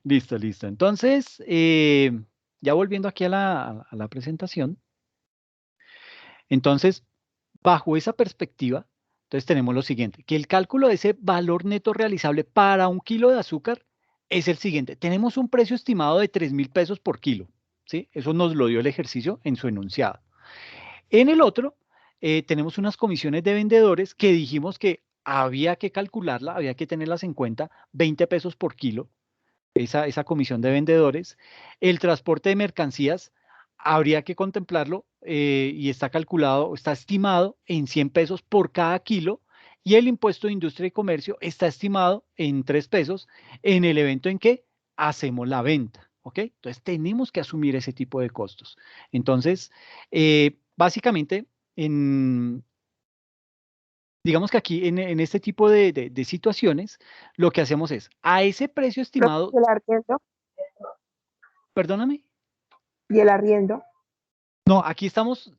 Listo, listo. Entonces, ya volviendo aquí a la presentación, entonces, bajo esa perspectiva, entonces tenemos lo siguiente, que el cálculo de ese valor neto realizable para 1 kilo de azúcar es el siguiente. Tenemos un precio estimado de 3.000 pesos por kilo, ¿sí? Eso nos lo dio el ejercicio en su enunciado. En el otro, tenemos unas comisiones de vendedores que dijimos que había que calcularla, había que tenerlas en cuenta, 20 pesos por kilo, esa comisión de vendedores. El transporte de mercancías habría que contemplarlo y está calculado, está estimado en 100 pesos por cada kilo, y el impuesto de industria y comercio está estimado en 3 pesos en el evento en que hacemos la venta. ¿Ok? Entonces tenemos que asumir ese tipo de costos. Entonces, básicamente, digamos que aquí en este tipo de situaciones, lo que hacemos es, a ese precio Profe, estimado, ¿y el arriendo? perdóname, ¿Y el arriendo? no, aquí estamos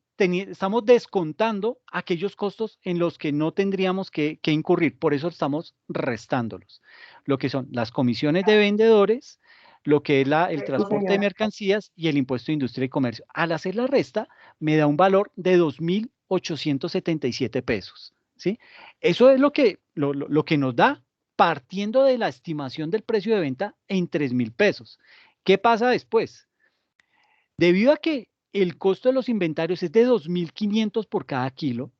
descontando aquellos costos en los que no tendríamos que incurrir, por eso estamos restándolos. Lo que son las comisiones de vendedores, lo que es el Sí, transporte de señor. mercancías y el impuesto de industria y comercio. Al hacer la resta, me da un valor de 2.877 pesos, ¿sí? Eso es lo que nos da partiendo de la estimación del precio de venta en 3.000 pesos. ¿Qué pasa después? Debido a que el costo de los inventarios es de 2.500 por cada kilo,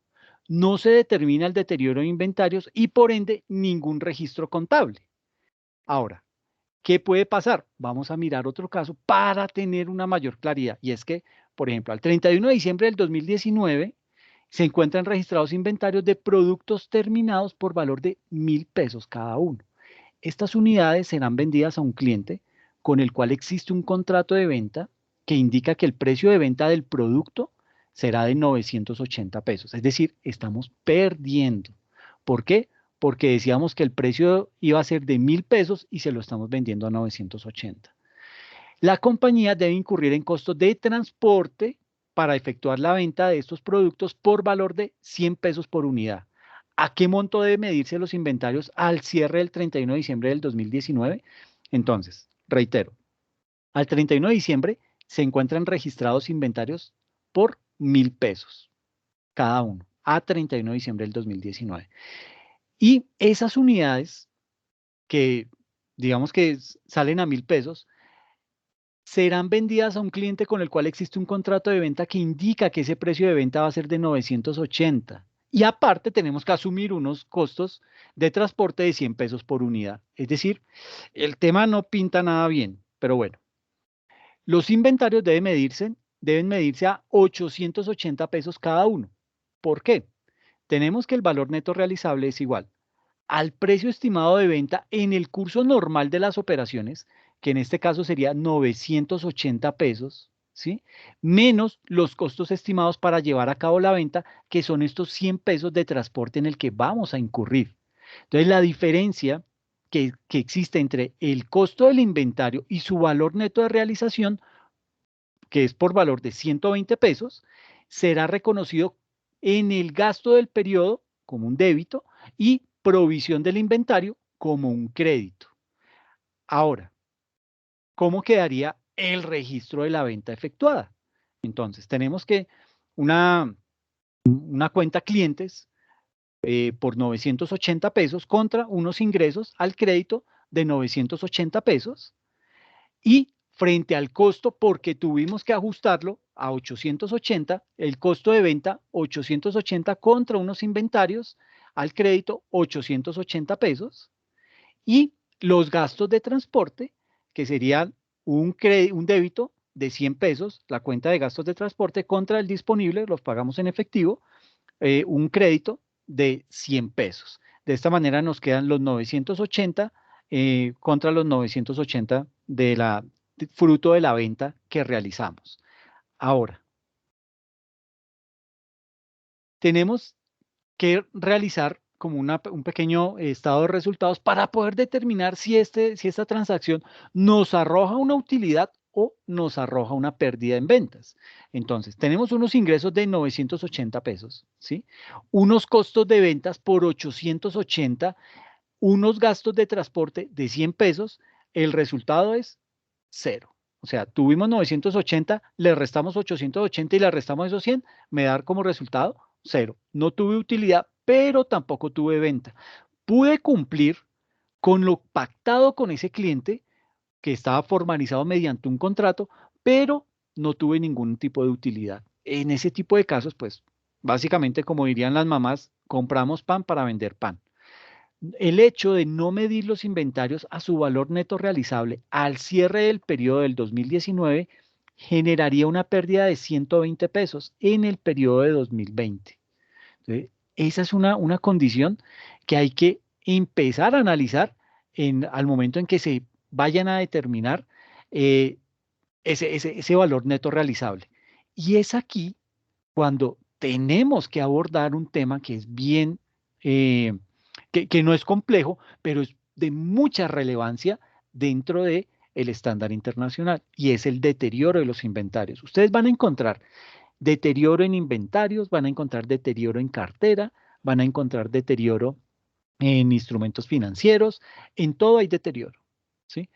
no se determina el deterioro de inventarios y por ende ningún registro contable. Ahora, ¿qué puede pasar? Vamos a mirar otro caso para tener una mayor claridad. Y es que, por ejemplo, al 31 de diciembre del 2019 se encuentran registrados inventarios de productos terminados por valor de 1.000 pesos cada uno. Estas unidades serán vendidas a un cliente con el cual existe un contrato de venta que indica que el precio de venta del producto será de 980 pesos. Es decir, estamos perdiendo. ¿Por qué? Porque decíamos que el precio iba a ser de 1.000 pesos y se lo estamos vendiendo a 980. La compañía debe incurrir en costos de transporte para efectuar la venta de estos productos por valor de 100 pesos por unidad. ¿A qué monto debe medirse los inventarios al cierre del 31 de diciembre del 2019? Entonces, reitero, al 31 de diciembre se encuentran registrados inventarios por 1.000 pesos cada uno, a 31 de diciembre del 2019. Y esas unidades que digamos que salen a 1.000 pesos, serán vendidas a un cliente con el cual existe un contrato de venta que indica que ese precio de venta va a ser de 980. Y aparte tenemos que asumir unos costos de transporte de 100 pesos por unidad. Es decir, el tema no pinta nada bien, pero bueno. Los inventarios deben medirse a 880 pesos cada uno. ¿Por qué? Tenemos que el valor neto realizable es igual al precio estimado de venta en el curso normal de las operaciones, que en este caso sería 980 pesos, ¿sí? Menos los costos estimados para llevar a cabo la venta, que son estos 100 pesos de transporte en el que vamos a incurrir. Entonces, la diferencia que existe entre el costo del inventario y su valor neto de realización, que es por valor de 120 pesos, será reconocido en el gasto del periodo como un débito y provisión del inventario como un crédito. Ahora, ¿cómo quedaría el registro de la venta efectuada? Entonces, tenemos que una cuenta clientes por 980 pesos contra unos ingresos al crédito de 980 pesos y frente al costo, porque tuvimos que ajustarlo a 880, el costo de venta 880 contra unos inventarios al crédito 880 pesos y los gastos de transporte, que serían un débito de 100 pesos, la cuenta de gastos de transporte contra el disponible, los pagamos en efectivo, un crédito de 100 pesos. De esta manera nos quedan los 980 contra los 980 fruto de la venta que realizamos. Ahora, tenemos que realizar como un pequeño estado de resultados para poder determinar si esta transacción nos arroja una utilidad o nos arroja una pérdida en ventas. Entonces, tenemos unos ingresos de 980 pesos, ¿sí? Unos costos de ventas por 880, unos gastos de transporte de 100 pesos, el resultado es 0. O sea, tuvimos 980, le restamos 880 y le restamos esos 100, me da como resultado 0. No tuve utilidad, pero tampoco tuve venta. Pude cumplir con lo pactado con ese cliente que estaba formalizado mediante un contrato, pero no tuve ningún tipo de utilidad. En ese tipo de casos, pues, básicamente, como dirían las mamás, compramos pan para vender pan. El hecho de no medir los inventarios a su valor neto realizable al cierre del periodo del 2019 generaría una pérdida de 120 pesos en el periodo de 2020. Entonces, esa es una condición que hay que empezar a analizar al momento en que se vayan a determinar ese valor neto realizable. Y es aquí cuando tenemos que abordar un tema que es bien, que no es complejo, pero es de mucha relevancia dentro del estándar internacional, y es el deterioro de los inventarios. Ustedes van a encontrar deterioro en inventarios, van a encontrar deterioro en cartera, van a encontrar deterioro en instrumentos financieros, en todo hay deterioro, ¿sí?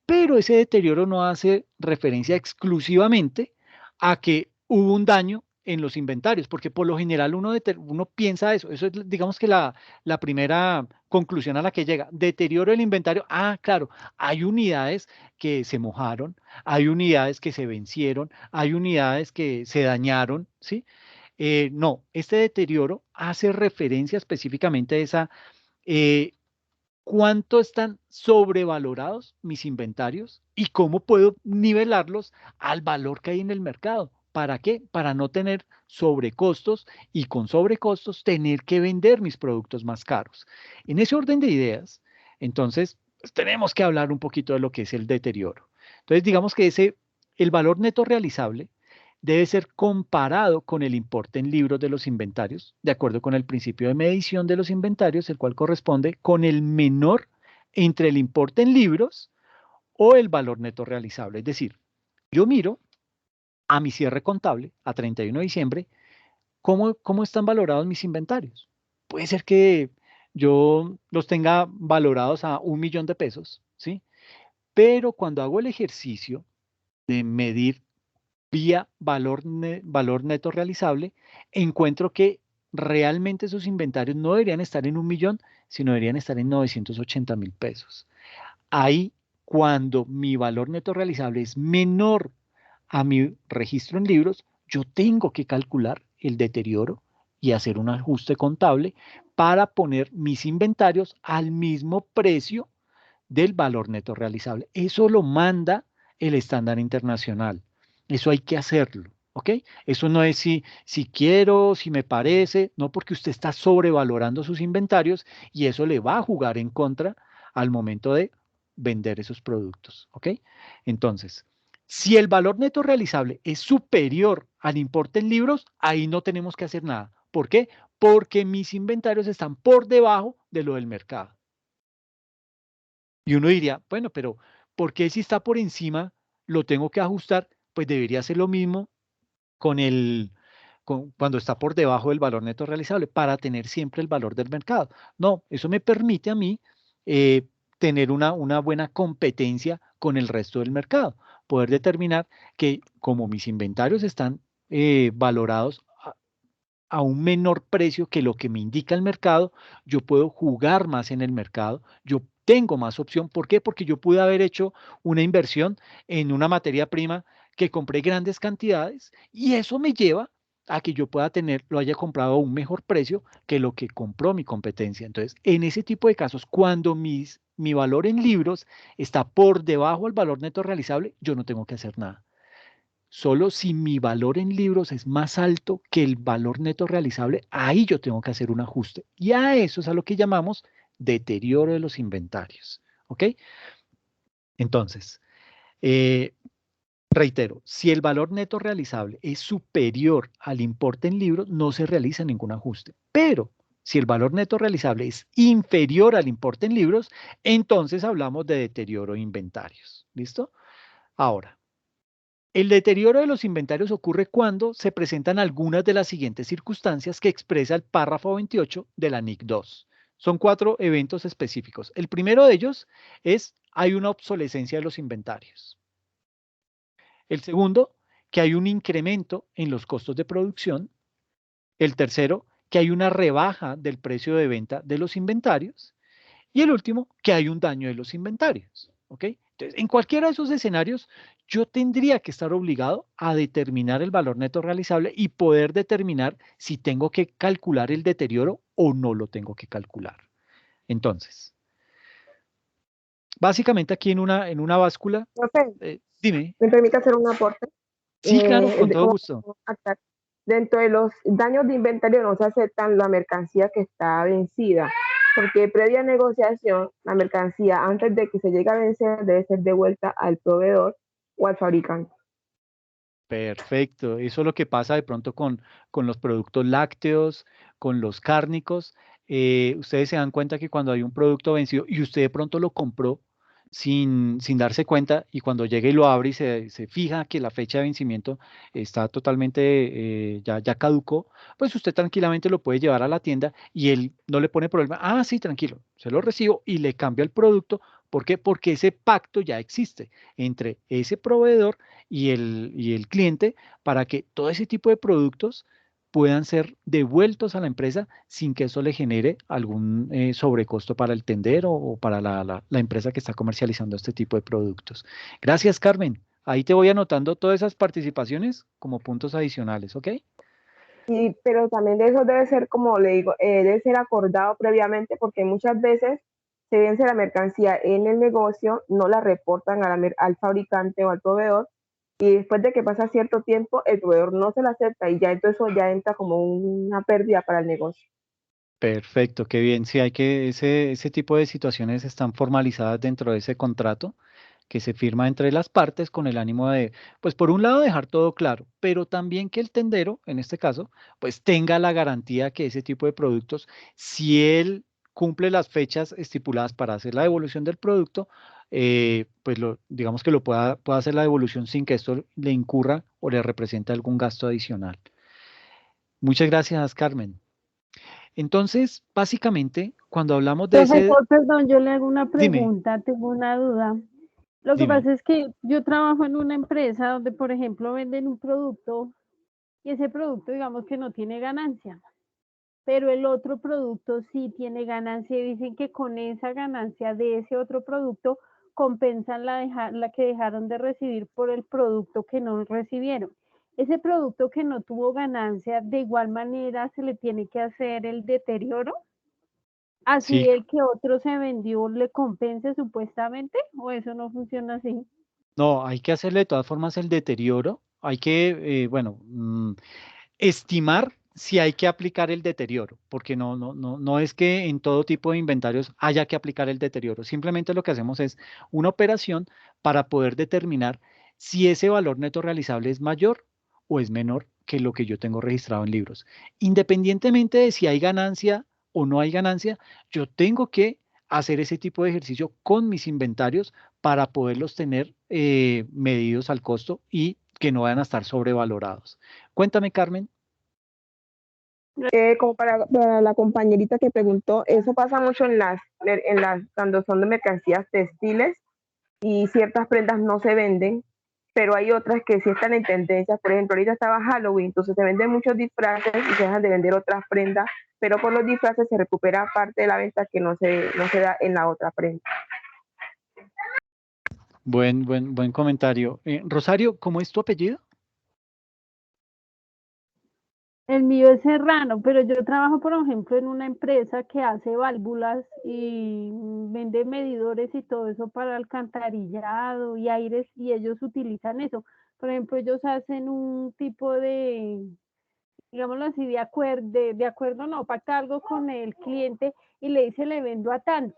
Pero ese deterioro no hace referencia exclusivamente a que hubo un daño en los inventarios, porque por lo general uno piensa eso es, digamos que la primera conclusión a la que llega, deterioro del inventario, claro, hay unidades que se mojaron, hay unidades que se vencieron, hay unidades que se dañaron, ¿sí? No, este deterioro hace referencia específicamente a esa cuánto están sobrevalorados mis inventarios y cómo puedo nivelarlos al valor que hay en el mercado. ¿Para qué? Para no tener sobrecostos y con sobrecostos tener que vender mis productos más caros. En ese orden de ideas, entonces, pues, tenemos que hablar un poquito de lo que es el deterioro. Entonces, digamos que el valor neto realizable debe ser comparado con el importe en libros de los inventarios, de acuerdo con el principio de medición de los inventarios, el cual corresponde con el menor entre el importe en libros o el valor neto realizable. Es decir, yo miro a mi cierre contable, a 31 de diciembre, cómo están valorados mis inventarios. Puede ser que yo los tenga valorados a 1.000.000 de pesos, ¿sí? Pero cuando hago el ejercicio de medir vía valor neto realizable, encuentro que realmente esos inventarios no deberían estar en 1.000.000, sino deberían estar en 980.000 pesos. Ahí, cuando mi valor neto realizable es menor a mi registro en libros, yo tengo que calcular el deterioro y hacer un ajuste contable para poner mis inventarios al mismo precio del valor neto realizable. Eso lo manda el estándar internacional. Eso hay que hacerlo, ¿ok? Eso no es si quiero, si me parece, no, porque usted está sobrevalorando sus inventarios y eso le va a jugar en contra al momento de vender esos productos, ¿ok? Entonces, si el valor neto realizable es superior al importe en libros, ahí no tenemos que hacer nada. ¿Por qué? Porque mis inventarios están por debajo de lo del mercado. Y uno diría, bueno, pero ¿por qué si está por encima lo tengo que ajustar? Pues debería ser lo mismo cuando está por debajo del valor neto realizable, para tener siempre el valor del mercado. No, eso me permite a mí tener una buena competencia con el resto del mercado, poder determinar que como mis inventarios están valorados a un menor precio que lo que me indica el mercado, yo puedo jugar más en el mercado, yo tengo más opción. ¿Por qué? Porque yo pude haber hecho una inversión en una materia prima que compré grandes cantidades y eso me lleva a que yo lo haya comprado a un mejor precio que lo que compró mi competencia. Entonces, en ese tipo de casos, cuando mi valor en libros está por debajo del valor neto realizable, yo no tengo que hacer nada. Solo si mi valor en libros es más alto que el valor neto realizable, ahí yo tengo que hacer un ajuste. Y a eso es a lo que llamamos deterioro de los inventarios. ¿Ok? Entonces, Reitero, si el valor neto realizable es superior al importe en libros, no se realiza ningún ajuste. Pero si el valor neto realizable es inferior al importe en libros, entonces hablamos de deterioro de inventarios. ¿Listo? Ahora, el deterioro de los inventarios ocurre cuando se presentan algunas de las siguientes circunstancias que expresa el párrafo 28 de la NIC 2. Son 4 eventos específicos. El primero de ellos es, hay una obsolescencia de los inventarios. El segundo, que hay un incremento en los costos de producción. El tercero, que hay una rebaja del precio de venta de los inventarios. Y el último, que hay un daño de los inventarios. ¿Ok? Entonces, en cualquiera de esos escenarios, yo tendría que estar obligado a determinar el valor neto realizable y poder determinar si tengo que calcular el deterioro o no lo tengo que calcular. Entonces, básicamente aquí en una báscula, dime. ¿Me permite hacer un aporte? Sí, claro, con todo gusto. Dentro de los daños de inventario no se aceptan la mercancía que está vencida, porque previa negociación, la mercancía antes de que se llegue a vencer debe ser devuelta al proveedor o al fabricante. Perfecto, eso es lo que pasa de pronto con los productos lácteos, con los cárnicos. Ustedes se dan cuenta que cuando hay un producto vencido y usted de pronto lo compró sin darse cuenta y cuando llega y lo abre y se fija que la fecha de vencimiento está totalmente, ya caducó, pues usted tranquilamente lo puede llevar a la tienda y él no le pone problema. Ah, sí, tranquilo, se lo recibo y le cambia el producto. ¿Por qué? Porque ese pacto ya existe entre ese proveedor y el cliente para que todo ese tipo de productos puedan ser devueltos a la empresa sin que eso le genere algún sobrecosto para el tendero o para la empresa que está comercializando este tipo de productos. Gracias, Carmen. Ahí te voy anotando todas esas participaciones como puntos adicionales, ¿ok? Sí, pero también de eso debe ser, como le digo, debe ser acordado previamente, porque muchas veces se vence la mercancía en el negocio, no la reportan al fabricante o al proveedor, y después de que pasa cierto tiempo, el proveedor no se la acepta y ya entonces eso ya entra como una pérdida para el negocio. Perfecto, qué bien. Sí, hay que ese tipo de situaciones están formalizadas dentro de ese contrato que se firma entre las partes con el ánimo de, pues por un lado dejar todo claro, pero también que el tendero, en este caso, pues tenga la garantía que ese tipo de productos, si él cumple las fechas estipuladas para hacer la devolución del producto, pues digamos que pueda hacer la devolución sin que esto le incurra o le represente algún gasto adicional. Muchas gracias, Carmen. Entonces, básicamente, cuando hablamos de ese... Profesor, perdón, yo le hago una Dime. pregunta, tengo una duda. Lo que Dime. pasa es que yo trabajo en una empresa donde, por ejemplo, venden un producto y ese producto, digamos que no tiene ganancia, pero el otro producto sí tiene ganancia y dicen que con esa ganancia de ese otro producto compensan la que dejaron de recibir por el producto que no recibieron. Ese producto que no tuvo ganancia, de igual manera se le tiene que hacer el deterioro. Así Sí. el que otro se vendió le compense supuestamente, o eso no funciona así. No, hay que hacerle de todas formas el deterioro. Hay que, estimar si hay que aplicar el deterioro, porque no es que en todo tipo de inventarios haya que aplicar el deterioro. Simplemente lo que hacemos es una operación para poder determinar si ese valor neto realizable es mayor o es menor que lo que yo tengo registrado en libros. Independientemente de si hay ganancia o no hay ganancia, yo tengo que hacer ese tipo de ejercicio con mis inventarios para poderlos tener medidos al costo y que no vayan a estar sobrevalorados. Cuéntame, Carmen. Como para la compañerita que preguntó, eso pasa mucho cuando son de mercancías textiles y ciertas prendas no se venden, pero hay otras que sí están en tendencia. Por ejemplo, ahorita estaba Halloween, entonces se venden muchos disfraces y se dejan de vender otras prendas, pero por los disfraces se recupera parte de la venta que no se da en la otra prenda. Buen comentario. Rosario, ¿cómo es tu apellido? El mío es Serrano, pero yo trabajo, por ejemplo, en una empresa que hace válvulas y vende medidores y todo eso para alcantarillado y aires, y ellos utilizan eso. Por ejemplo, ellos hacen un tipo de, digámoslo así, de acuerdo, no, pacta algo con el cliente y le dice, le vendo a tanto.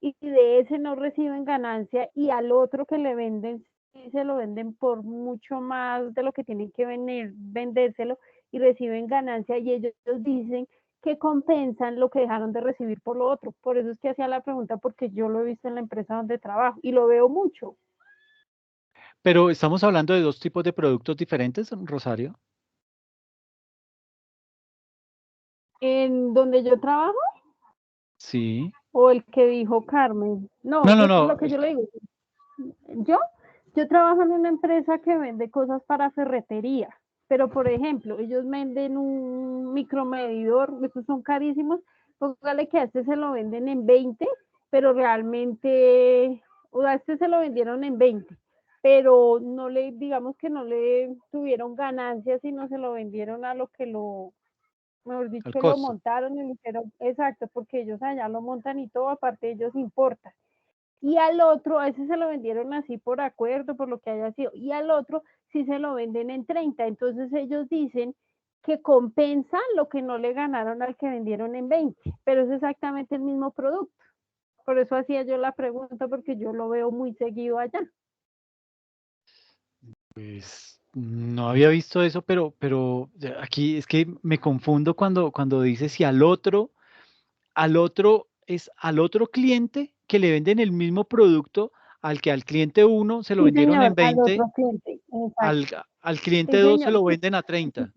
Y de ese no reciben ganancia y al otro que le venden se lo venden por mucho más de lo que tienen que vendérselo y reciben ganancia y ellos dicen que compensan lo que dejaron de recibir por lo otro. Por eso es que hacía la pregunta, porque yo lo he visto en la empresa donde trabajo y lo veo mucho. Pero estamos hablando de dos tipos de productos diferentes, Rosario. ¿En donde yo trabajo Sí. o el que dijo Carmen? No, No, lo que yo le digo. Yo trabajo en una empresa que vende cosas para ferretería, pero por ejemplo, ellos venden un micromedidor, estos son carísimos, póngale que a este se lo venden en 20, pero realmente, o a este se lo vendieron en 20, pero no le, digamos que no le tuvieron ganancias, sino se lo vendieron a lo que lo, mejor Al dicho, lo costo. montaron y lo hicieron, exacto, porque ellos allá lo montan y todo, aparte ellos importan. Y al otro, a ese se lo vendieron así por acuerdo, por lo que haya sido, y al otro sí se lo venden en 30. Entonces ellos dicen que compensan lo que no le ganaron al que vendieron en 20, pero es exactamente el mismo producto. Por eso hacía yo la pregunta, porque yo lo veo muy seguido allá. Pues no había visto eso, pero aquí es que me confundo cuando dices si al otro es al otro cliente que le venden el mismo producto al que al cliente 1 se lo Sí, vendieron en señor, al 20, otro cliente, exacto. al cliente Sí, 2 se señor. lo venden a 30.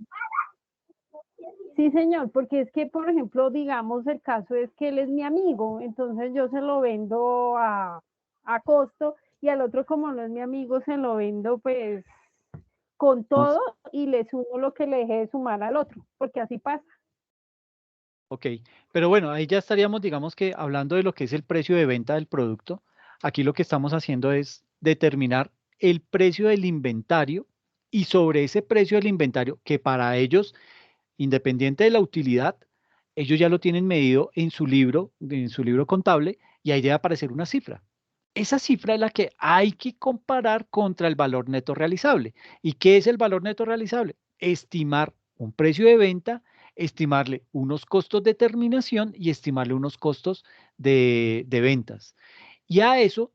Sí, señor, porque es que, por ejemplo, digamos, el caso es que él es mi amigo, entonces yo se lo vendo a costo y al otro, como no es mi amigo, se lo vendo pues con todo y le sumo lo que le dejé de sumar al otro, porque así pasa. Ok, pero bueno, ahí ya estaríamos, digamos que hablando de lo que es el precio de venta del producto. Aquí lo que estamos haciendo es determinar el precio del inventario y sobre ese precio del inventario, que para ellos, independiente de la utilidad, ellos ya lo tienen medido en su libro contable y ahí debe aparecer una cifra. Esa cifra es la que hay que comparar contra el valor neto realizable. ¿Y qué es el valor neto realizable? Estimar un precio de venta, estimarle unos costos de terminación y estimarle unos costos de ventas. Y a eso,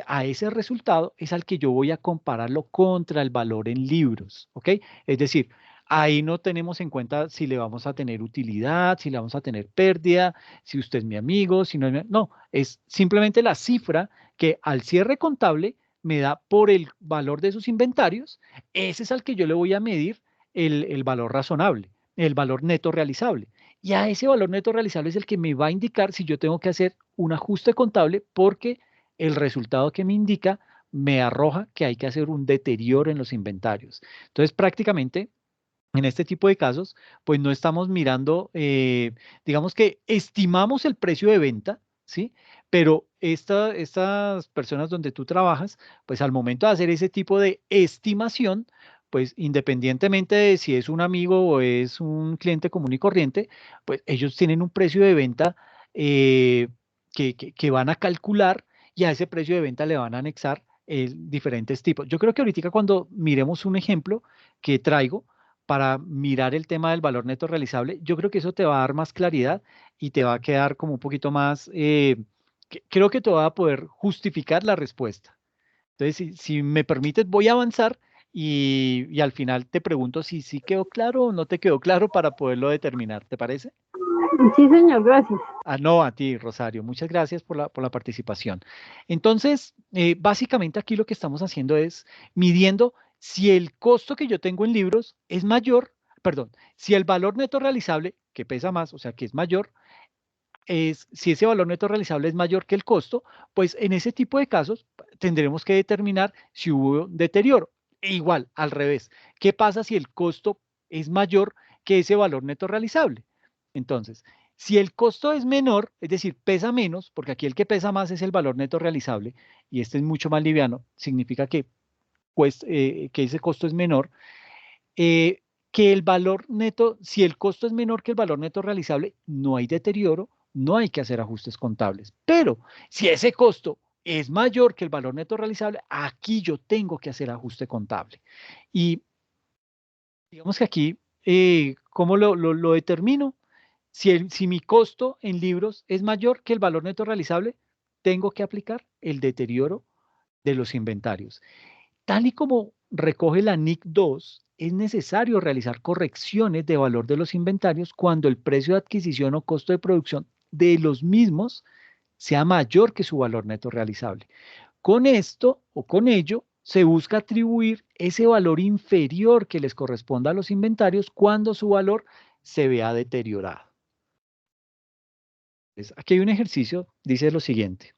a ese resultado es al que yo voy a compararlo contra el valor en libros, ¿ok? Es decir, ahí no tenemos en cuenta si le vamos a tener utilidad, si le vamos a tener pérdida, si usted es mi amigo, si no es no, es simplemente la cifra que al cierre contable me da por el valor de sus inventarios, ese es al que yo le voy a medir el valor razonable, el valor neto realizable. Y a ese valor neto realizable es el que me va a indicar si yo tengo que hacer un ajuste contable porque el resultado que me indica me arroja que hay que hacer un deterioro en los inventarios. Entonces, prácticamente, en este tipo de casos, pues no estamos mirando, digamos que estimamos el precio de venta, ¿sí? Pero estas personas donde tú trabajas, pues al momento de hacer ese tipo de estimación, pues independientemente de si es un amigo o es un cliente común y corriente, pues ellos tienen un precio de venta que van a calcular y a ese precio de venta le van a anexar diferentes tipos. Yo creo que ahorita cuando miremos un ejemplo que traigo, para mirar el tema del valor neto realizable, yo creo que eso te va a dar más claridad y te va a quedar como un poquito más, creo que te va a poder justificar la respuesta. Entonces, si me permites, voy a avanzar y al final te pregunto si sí quedó claro o no te quedó claro para poderlo determinar. ¿Te parece? Sí, señor, gracias. No, a ti, Rosario. Muchas gracias por la participación. Entonces, básicamente aquí lo que estamos haciendo es midiendo si el costo que yo tengo en libros es mayor, perdón, si el valor neto realizable, que pesa más, o sea, que es mayor, si ese valor neto realizable es mayor que el costo, pues en ese tipo de casos tendremos que determinar si hubo deterioro. E igual, al revés, ¿qué pasa si el costo es mayor que ese valor neto realizable? Entonces, si el costo es menor, es decir, pesa menos, porque aquí el que pesa más es el valor neto realizable y este es mucho más liviano, significa que, pues, que ese costo es menor, que el valor neto, si el costo es menor que el valor neto realizable, no hay deterioro, no hay que hacer ajustes contables. Pero si ese costo es mayor que el valor neto realizable, aquí yo tengo que hacer ajuste contable. Y digamos que aquí, ¿cómo lo determino? Si mi costo en libros es mayor que el valor neto realizable, tengo que aplicar el deterioro de los inventarios. tal y como recoge la NIC 2, es necesario realizar correcciones de valor de los inventarios cuando el precio de adquisición o costo de producción de los mismos sea mayor que su valor neto realizable. Con esto o con ello se busca atribuir ese valor inferior que les corresponda a los inventarios cuando su valor se vea deteriorado. Entonces, aquí hay un ejercicio, dice lo siguiente.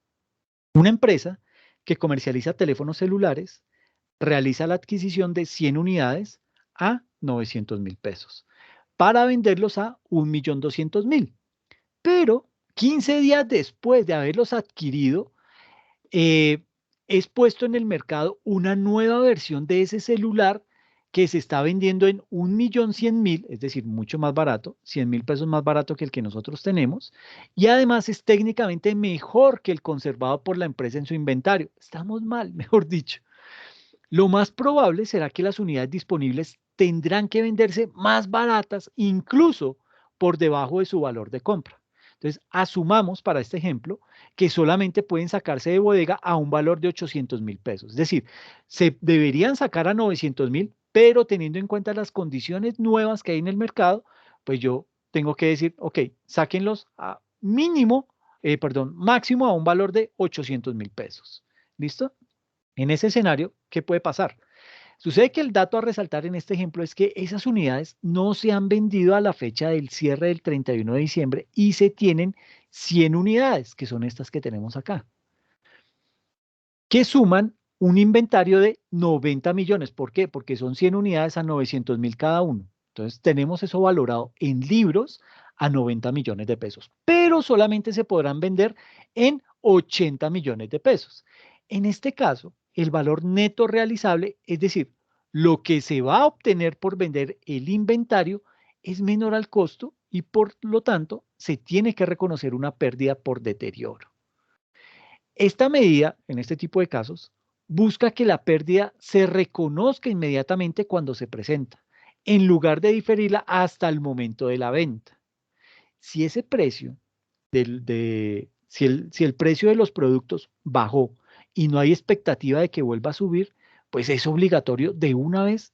Una empresa que comercializa teléfonos celulares realiza la adquisición de 100 unidades a 900.000 pesos para venderlos a 1.200.000. Pero 15 días después de haberlos adquirido, es puesto en el mercado una nueva versión de ese celular que se está vendiendo en 1.100.000, es decir, mucho más barato, 100.000 pesos más barato que el que nosotros tenemos, y además es técnicamente mejor que el conservado por la empresa en su inventario. Estamos mal, mejor dicho. Lo más probable será que las unidades disponibles tendrán que venderse más baratas, incluso por debajo de su valor de compra. Entonces, asumamos para este ejemplo que solamente pueden sacarse de bodega a un valor de 800.000 pesos. Es decir, se deberían sacar a 900.000, pero teniendo en cuenta las condiciones nuevas que hay en el mercado, pues yo tengo que decir, ok, sáquenlos a máximo a un valor de 800.000 pesos. ¿Listo? En ese escenario, ¿qué puede pasar? Sucede que el dato a resaltar en este ejemplo es que esas unidades no se han vendido a la fecha del cierre del 31 de diciembre y se tienen 100 unidades, que son estas que tenemos acá, que suman un inventario de 90 millones. ¿Por qué? Porque son 100 unidades a 900.000 cada uno. Entonces tenemos eso valorado en libros a 90 millones de pesos, pero solamente se podrán vender en 80 millones de pesos. En este caso, el valor neto realizable, es decir, lo que se va a obtener por vender el inventario, es menor al costo y por lo tanto se tiene que reconocer una pérdida por deterioro. Esta medida, en este tipo de casos, busca que la pérdida se reconozca inmediatamente cuando se presenta, en lugar de diferirla hasta el momento de la venta. Si ese precio, si el precio de los productos bajó y no hay expectativa de que vuelva a subir, pues es obligatorio de una vez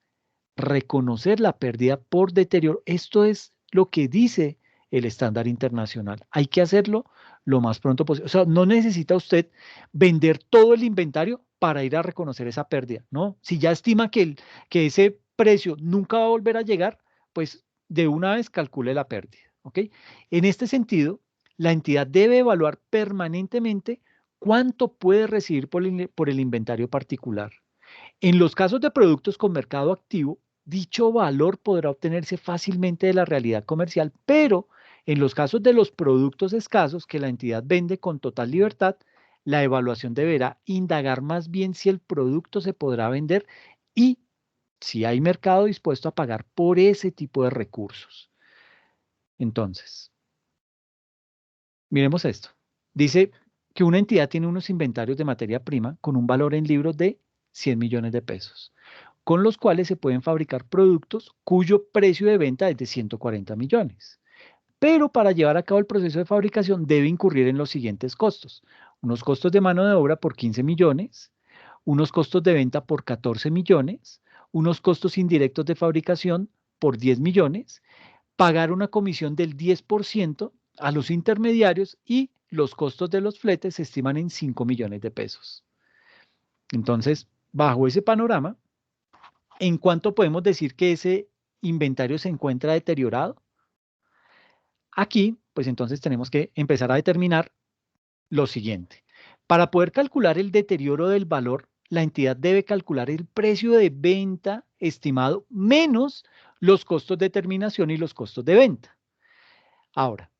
reconocer la pérdida por deterioro. Esto es lo que dice el estándar internacional. Hay que hacerlo lo más pronto posible. O sea, no necesita usted vender todo el inventario para ir a reconocer esa pérdida, ¿no? Si ya estima que ese precio nunca va a volver a llegar, pues de una vez calcule la pérdida, ¿ok? En este sentido, la entidad debe evaluar permanentemente cuánto puede recibir por el inventario particular. En los casos de productos con mercado activo, dicho valor podrá obtenerse fácilmente de la realidad comercial, pero en los casos de los productos escasos que la entidad vende con total libertad, la evaluación deberá indagar más bien si el producto se podrá vender y si hay mercado dispuesto a pagar por ese tipo de recursos. Entonces, miremos esto. Dice que una entidad tiene unos inventarios de materia prima con un valor en libros de 100 millones de pesos, con los cuales se pueden fabricar productos cuyo precio de venta es de 140 millones. Pero para llevar a cabo el proceso de fabricación debe incurrir en los siguientes costos. Unos costos de mano de obra por 15 millones, unos costos de venta por 14 millones, unos costos indirectos de fabricación por 10 millones, pagar una comisión del 10% a los intermediarios y los costos de los fletes se estiman en 5 millones de pesos. Entonces, bajo ese panorama, ¿en cuánto podemos decir que ese inventario se encuentra deteriorado? Aquí, pues entonces tenemos que empezar a determinar lo siguiente. Para poder calcular el deterioro del valor, la entidad debe calcular el precio de venta estimado menos los costos de terminación y los costos de venta. Ahora,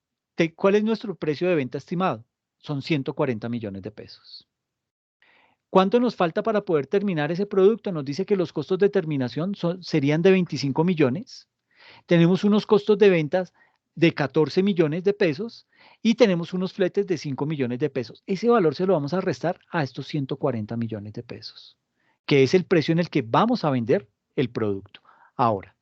¿cuál es nuestro precio de venta estimado? Son 140 millones de pesos. ¿Cuánto nos falta para poder terminar ese producto? Nos dice que los costos de terminación serían de 25 millones. Tenemos unos costos de ventas de 14 millones de pesos y tenemos unos fletes de 5 millones de pesos. Ese valor se lo vamos a restar a estos 140 millones de pesos, que es el precio en el que vamos a vender el producto. Ahora,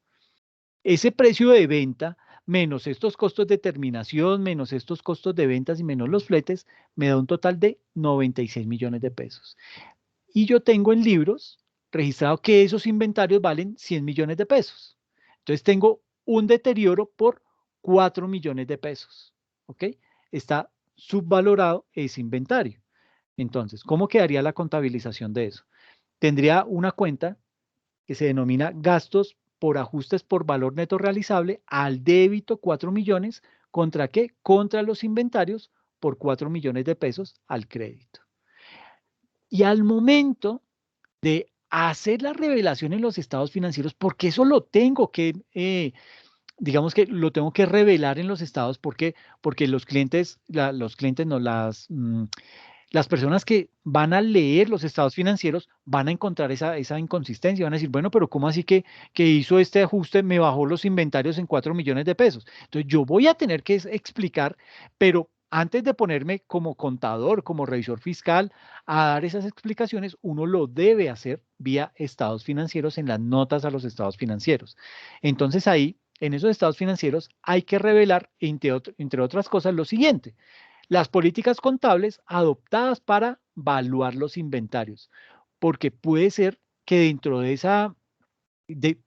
ese precio de venta menos estos costos de terminación, menos estos costos de ventas y menos los fletes, me da un total de 96 millones de pesos. Y yo tengo en libros registrado que esos inventarios valen 100 millones de pesos. Entonces tengo un deterioro por 4 millones de pesos. ¿Ok? Está subvalorado ese inventario. Entonces, ¿cómo quedaría la contabilización de eso? Tendría una cuenta que se denomina gastos por ajustes por valor neto realizable al débito 4 millones. ¿Contra qué? Contra los inventarios por 4 millones de pesos al crédito. Y al momento de hacer la revelación en los estados financieros, porque eso lo tengo que, digamos que lo tengo que revelar en los estados, porque los clientes, no, las personas que van a leer los estados financieros van a encontrar esa inconsistencia, van a decir, bueno, pero ¿cómo así que hizo este ajuste, me bajó los inventarios en 4 millones de pesos? Entonces yo voy a tener que explicar, pero antes de ponerme como contador, como revisor fiscal, a dar esas explicaciones, uno lo debe hacer vía estados financieros en las notas a los estados financieros. Entonces ahí, en esos estados financieros, hay que revelar, entre otras cosas, lo siguiente: las políticas contables adoptadas para evaluar los inventarios, porque puede ser que dentro de esa,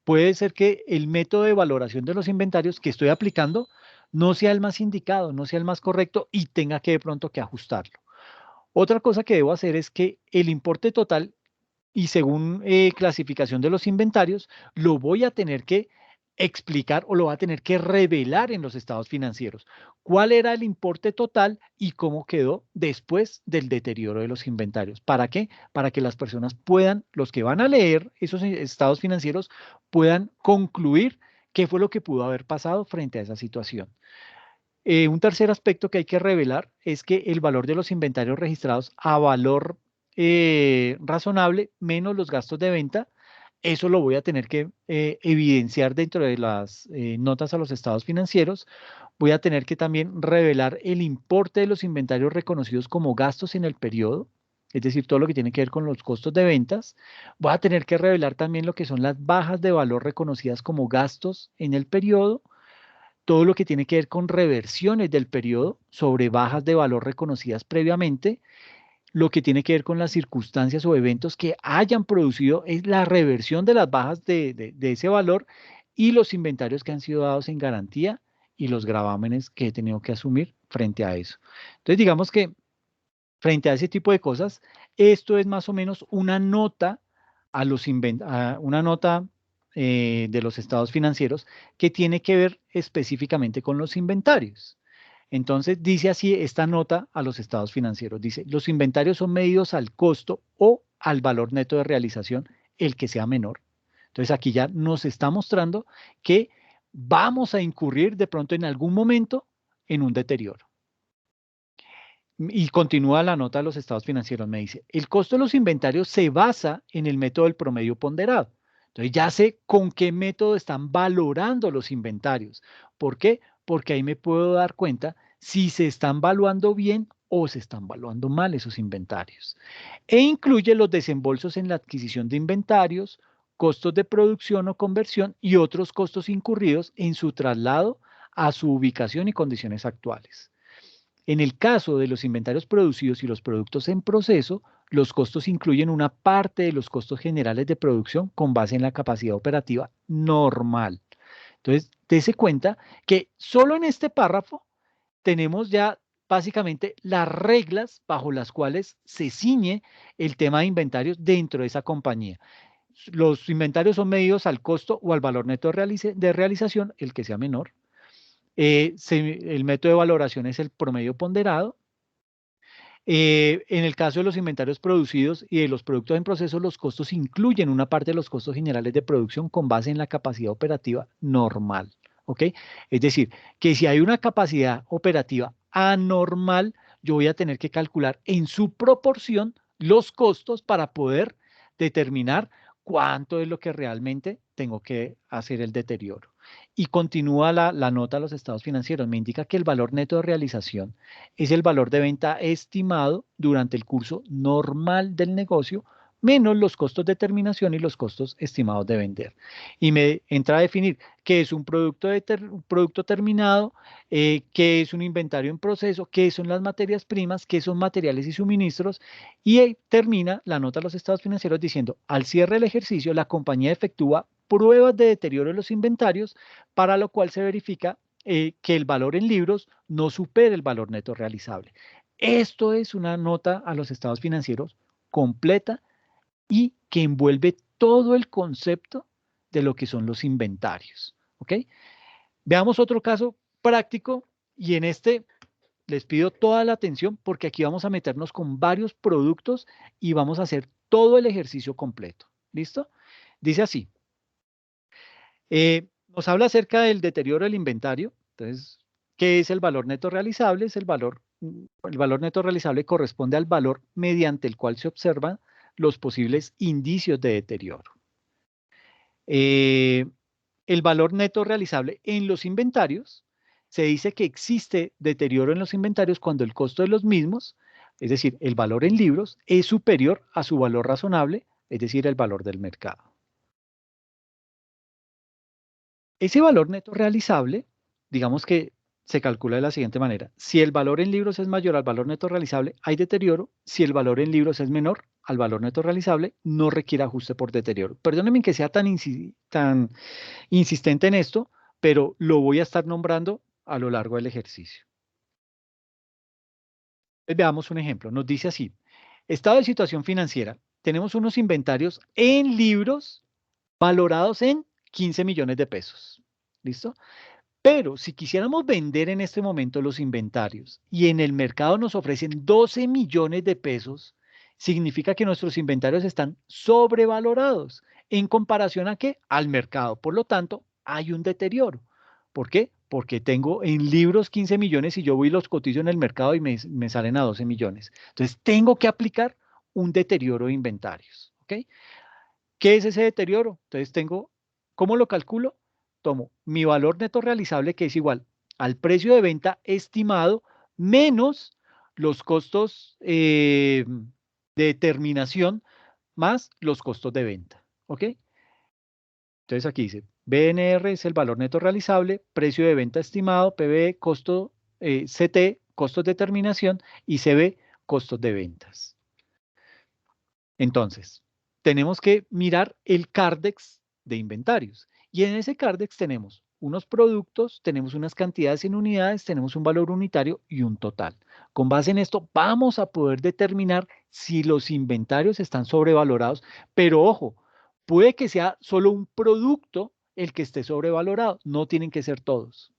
puede ser que el método de valoración de los inventarios que estoy aplicando no sea el más indicado, no sea el más correcto y tenga que de pronto que ajustarlo. Otra cosa que debo hacer es que el importe total y según clasificación de los inventarios, lo voy a tener que explicar o lo va a tener que revelar en los estados financieros. ¿Cuál era el importe total y cómo quedó después del deterioro de los inventarios? ¿Para qué? Para que las personas puedan, los que van a leer esos estados financieros, puedan concluir qué fue lo que pudo haber pasado frente a esa situación. Un tercer aspecto que hay que revelar es que el valor de los inventarios registrados a valor razonable menos los gastos de venta, eso lo voy a tener que evidenciar dentro de las notas a los estados financieros. Voy a tener que también revelar el importe de los inventarios reconocidos como gastos en el periodo, es decir, todo lo que tiene que ver con los costos de ventas. Voy a tener que revelar también lo que son las bajas de valor reconocidas como gastos en el periodo, todo lo que tiene que ver con reversiones del periodo sobre bajas de valor reconocidas previamente, lo que tiene que ver con las circunstancias o eventos que hayan producido es la reversión de las bajas de ese valor y los inventarios que han sido dados en garantía y los gravámenes que he tenido que asumir frente a eso. Entonces, digamos que frente a ese tipo de cosas, esto es más o menos una nota de los estados financieros que tiene que ver específicamente con los inventarios. Entonces dice así esta nota a los estados financieros. Dice, los inventarios son medidos al costo o al valor neto de realización, el que sea menor. Entonces aquí ya nos está mostrando que vamos a incurrir de pronto en algún momento en un deterioro. Y continúa la nota de los estados financieros, me dice, el costo de los inventarios se basa en el método del promedio ponderado. Entonces ya sé con qué método están valorando los inventarios. ¿Por qué? Porque ahí me puedo dar cuenta si se están valuando bien o se están valuando mal esos inventarios. E incluye los desembolsos en la adquisición de inventarios, costos de producción o conversión y otros costos incurridos en su traslado a su ubicación y condiciones actuales. En el caso de los inventarios producidos y los productos en proceso, los costos incluyen una parte de los costos generales de producción con base en la capacidad operativa normal. Entonces, dése cuenta que solo en este párrafo tenemos ya básicamente las reglas bajo las cuales se ciñe el tema de inventarios dentro de esa compañía. Los inventarios son medidos al costo o al valor neto de realización, el que sea menor. El método de valoración es el promedio ponderado. En el caso de los inventarios producidos y de los productos en proceso, los costos incluyen una parte de los costos generales de producción con base en la capacidad operativa normal. ¿Ok? Es decir, que si hay una capacidad operativa anormal, yo voy a tener que calcular en su proporción los costos para poder determinar cuánto es lo que realmente tengo que hacer el deterioro. Y continúa la nota a los estados financieros. Me indica que el valor neto de realización es el valor de venta estimado durante el curso normal del negocio menos los costos de terminación y los costos estimados de vender. Y me entra a definir qué es un producto, producto terminado, qué es un inventario en proceso, qué son las materias primas, qué son materiales y suministros, y termina la nota de los estados financieros diciendo, al cierre del ejercicio, la compañía efectúa pruebas de deterioro de los inventarios, para lo cual se verifica que el valor en libros no supere el valor neto realizable. Esto es una nota a los estados financieros completa y que envuelve todo el concepto de lo que son los inventarios. ¿Ok? Veamos otro caso práctico y en este les pido toda la atención porque aquí vamos a meternos con varios productos y vamos a hacer todo el ejercicio completo. ¿Listo? Dice así. Nos habla acerca del deterioro del inventario. Entonces, ¿qué es el valor neto realizable? El valor neto realizable corresponde al valor mediante el cual se observan los posibles indicios de deterioro. El valor neto realizable en los inventarios, se dice que existe deterioro en los inventarios cuando el costo de los mismos, es decir, el valor en libros, es superior a su valor razonable, es decir, el valor del mercado. Ese valor neto realizable, digamos que se calcula de la siguiente manera. Si el valor en libros es mayor al valor neto realizable, hay deterioro. Si el valor en libros es menor al valor neto realizable, no requiere ajuste por deterioro. Perdónenme que sea tan insistente en esto, pero lo voy a estar nombrando a lo largo del ejercicio. Veamos un ejemplo. Nos dice así. Estado de situación financiera. Tenemos unos inventarios en libros valorados en 15 millones de pesos. ¿Listo? Pero si quisiéramos vender en este momento los inventarios y en el mercado nos ofrecen 12 millones de pesos, significa que nuestros inventarios están sobrevalorados en comparación a ¿qué? Al mercado. Por lo tanto, hay un deterioro. ¿Por qué? Porque tengo en libros 15 millones y yo voy y los cotizo en el mercado y me salen a 12 millones. Entonces, tengo que aplicar un deterioro de inventarios. ¿Ok? ¿Qué es ese deterioro? Entonces, ¿cómo lo calculo? Tomo mi valor neto realizable, que es igual al precio de venta estimado menos los costos de terminación más los costos de venta. ¿Ok? Entonces aquí dice, BNR es el valor neto realizable, precio de venta estimado, PB, costo, CT, costos de terminación y CB, costos de ventas. Entonces, tenemos que mirar el Cardex de inventarios. Y en ese Cardex tenemos unos productos, tenemos unas cantidades en unidades, tenemos un valor unitario y un total. Con base en esto vamos a poder determinar si los inventarios están sobrevalorados, pero ojo, puede que sea solo un producto el que esté sobrevalorado, no tienen que ser todos.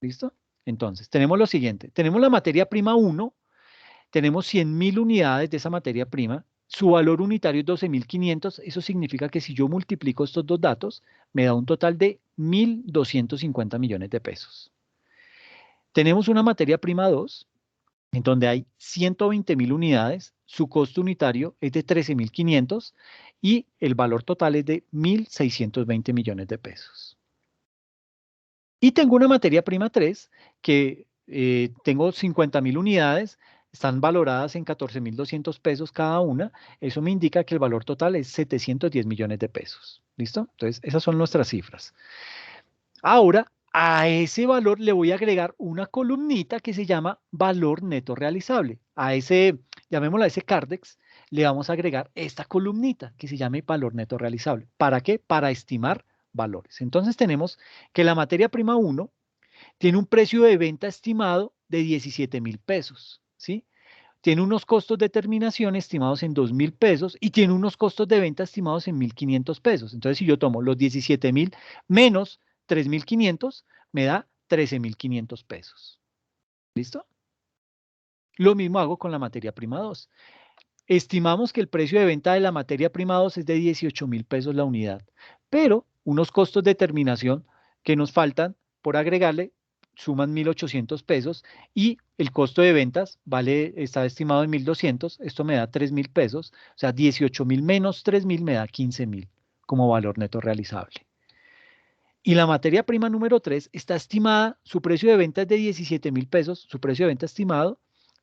¿Listo? Entonces, tenemos lo siguiente, tenemos la materia prima 1, tenemos 100.000 unidades de esa materia prima, su valor unitario es 12.500, eso significa que si yo multiplico estos dos datos, me da un total de 1.250 millones de pesos. Tenemos una materia prima 2, en donde hay 120.000 unidades, su costo unitario es de 13.500 y el valor total es de 1.620 millones de pesos. Y tengo una materia prima 3, que tengo 50.000 unidades, están valoradas en 14.200 pesos cada una. Eso me indica que el valor total es 710 millones de pesos. ¿Listo? Entonces, esas son nuestras cifras. Ahora, a ese valor le voy a agregar una columnita que se llama valor neto realizable. A ese, llamémoslo a ese Cardex, le vamos a agregar esta columnita que se llame valor neto realizable. ¿Para qué? Para estimar valores. Entonces, tenemos que la materia prima 1 tiene un precio de venta estimado de 17.000 pesos. ¿Sí? Tiene unos costos de terminación estimados en 2.000 pesos y tiene unos costos de venta estimados en 1.500 pesos. Entonces, si yo tomo los 17.000 menos 3.500, me da 13.500 pesos. ¿Listo? Lo mismo hago con la materia prima 2. Estimamos que el precio de venta de la materia prima 2 es de 18.000 pesos la unidad, pero unos costos de terminación que nos faltan por agregarle suman 1.800 pesos y el costo de ventas está estimado en 1.200, esto me da 3.000 pesos, o sea, 18.000 menos 3.000 me da 15.000 como valor neto realizable. Y la materia prima número 3 está estimada, su precio de venta es de 17.000 pesos, su precio de venta estimado,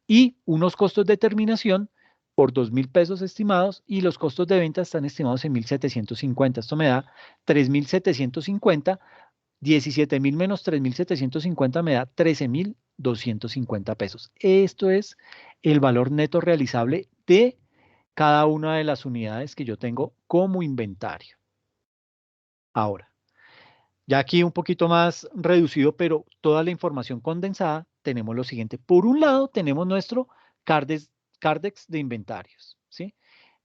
y unos costos de terminación por 2.000 pesos estimados y los costos de venta están estimados en 1.750. Esto me da 3.750. 17.000 menos 3.750 me da 13.250 pesos. Esto es el valor neto realizable de cada una de las unidades que yo tengo como inventario. Ahora, ya aquí un poquito más reducido, pero toda la información condensada, tenemos lo siguiente. Por un lado, tenemos nuestro Cardex de inventarios, ¿sí?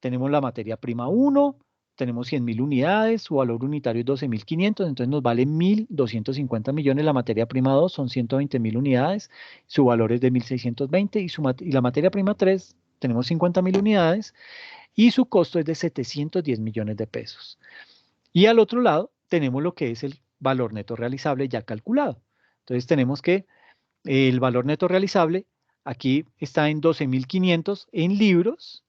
Tenemos la materia prima 1, tenemos 100.000 unidades, su valor unitario es 12.500, entonces nos vale 1.250 millones. La materia prima 2 son 120.000 unidades, su valor es de 1.620 y la materia prima 3 tenemos 50.000 unidades y su costo es de 710 millones de pesos. Y al otro lado tenemos lo que es el valor neto realizable ya calculado. Entonces tenemos que el valor neto realizable aquí está en 12.500 en libros,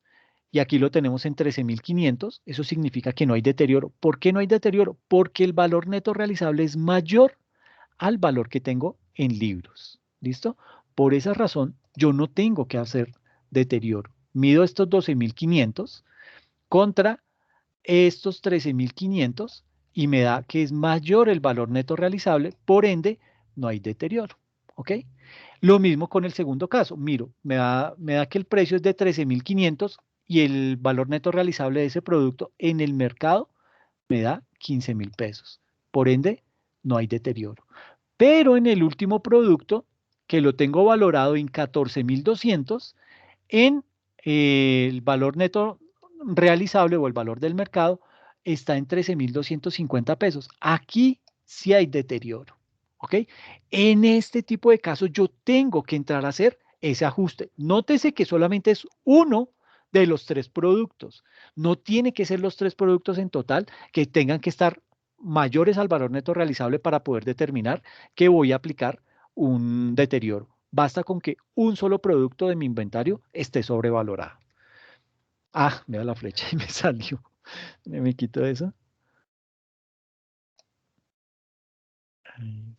y aquí lo tenemos en 13.500, eso significa que no hay deterioro. ¿Por qué no hay deterioro? Porque el valor neto realizable es mayor al valor que tengo en libros. ¿Listo? Por esa razón, yo no tengo que hacer deterioro. Mido estos 12.500 contra estos 13.500 y me da que es mayor el valor neto realizable, por ende, no hay deterioro. ¿Ok? Lo mismo con el segundo caso. Miro, me da que el precio es de 13.500 y el valor neto realizable de ese producto en el mercado me da 15.000 pesos. Por ende, no hay deterioro. Pero en el último producto, que lo tengo valorado en 14.200, en el valor neto realizable o el valor del mercado está en 13.250 pesos. Aquí sí hay deterioro. ¿Ok? En este tipo de casos yo tengo que entrar a hacer ese ajuste. Nótese que solamente es uno de los 3 productos. No tiene que ser los 3 productos en total que tengan que estar mayores al valor neto realizable para poder determinar que voy a aplicar un deterioro. Basta con que un solo producto de mi inventario esté sobrevalorado. Ah, vea la flecha y me salió. Me quito eso. Ahí,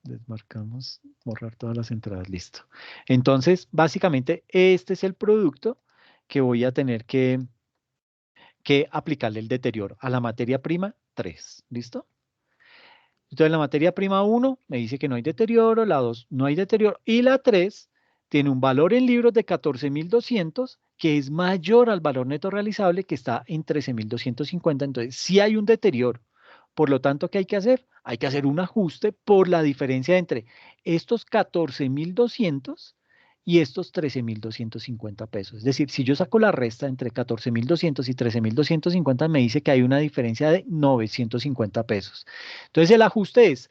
desmarcamos, borrar todas las entradas, listo. Entonces, básicamente, este es el producto que voy a tener que aplicarle el deterioro a la materia prima 3, ¿listo? Entonces, la materia prima 1 me dice que no hay deterioro, la 2 no hay deterioro, y la 3 tiene un valor en libros de 14.200, que es mayor al valor neto realizable, que está en 13.250, entonces sí hay un deterioro. Por lo tanto, ¿qué hay que hacer? Hay que hacer un ajuste por la diferencia entre estos 14.200 y estos 13.250 pesos. Es decir, si yo saco la resta entre 14.200 y 13.250, me dice que hay una diferencia de 950 pesos. Entonces, el ajuste es,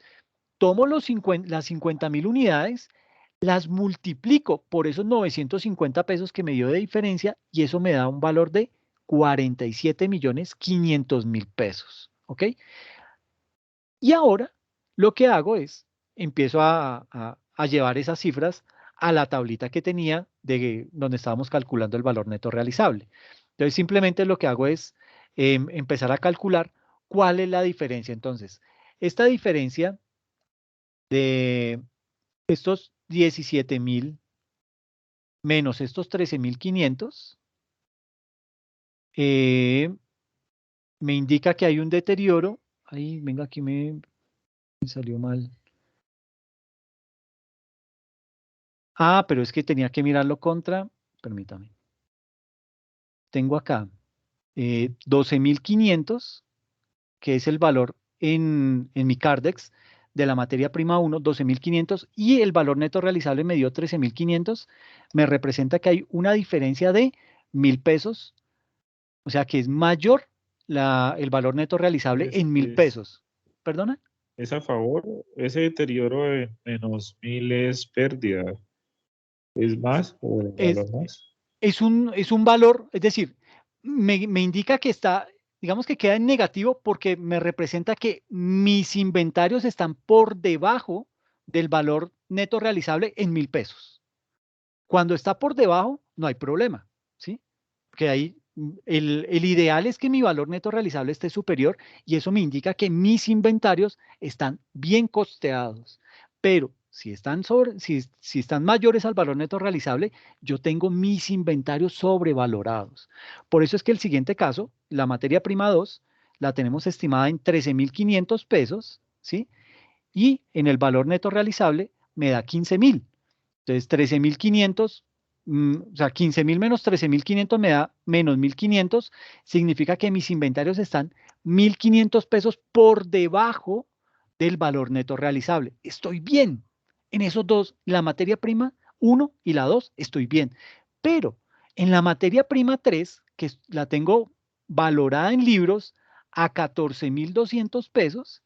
tomo las 50.000 unidades, las multiplico por esos 950 pesos que me dio de diferencia y eso me da un valor de 47.500.000 pesos. ¿Ok? Y ahora lo que hago es, empiezo a llevar esas cifras a la tablita que tenía de donde estábamos calculando el valor neto realizable. Entonces simplemente lo que hago es empezar a calcular cuál es la diferencia. Entonces, esta diferencia de estos 17.000 menos estos 13.500 me indica que hay un deterioro. Ahí, venga, aquí me salió mal. Ah, pero es que tenía que mirarlo contra, permítame. Tengo acá 12.500, que es el valor en mi Cardex de la materia prima 1, 12.500, y el valor neto realizable me dio 13.500, me representa que hay una diferencia de 1.000 pesos, o sea que es mayor el valor neto realizable en 1.000 pesos. ¿Perdona? ¿Es a favor? Ese deterioro de menos 1.000 es pérdida. ¿Es más o más? Es un valor, es decir, me indica que está, digamos que queda en negativo porque me representa que mis inventarios están por debajo del valor neto realizable en 1.000 pesos. Cuando está por debajo, no hay problema, ¿sí? Porque ahí el ideal es que mi valor neto realizable esté superior y eso me indica que mis inventarios están bien costeados. Pero Si están, si están mayores al valor neto realizable, yo tengo mis inventarios sobrevalorados. Por eso es que el siguiente caso, la materia prima 2, la tenemos estimada en 13.500 pesos, ¿sí? Y en el valor neto realizable me da 15.000. Entonces, 13.500, o sea, 15.000 menos 13.500 me da menos 1.500, significa que mis inventarios están 1.500 pesos por debajo del valor neto realizable. Estoy bien. En esos dos, la materia prima 1 y la 2, estoy bien. Pero en la materia prima 3, que la tengo valorada en libros a 14.200 pesos,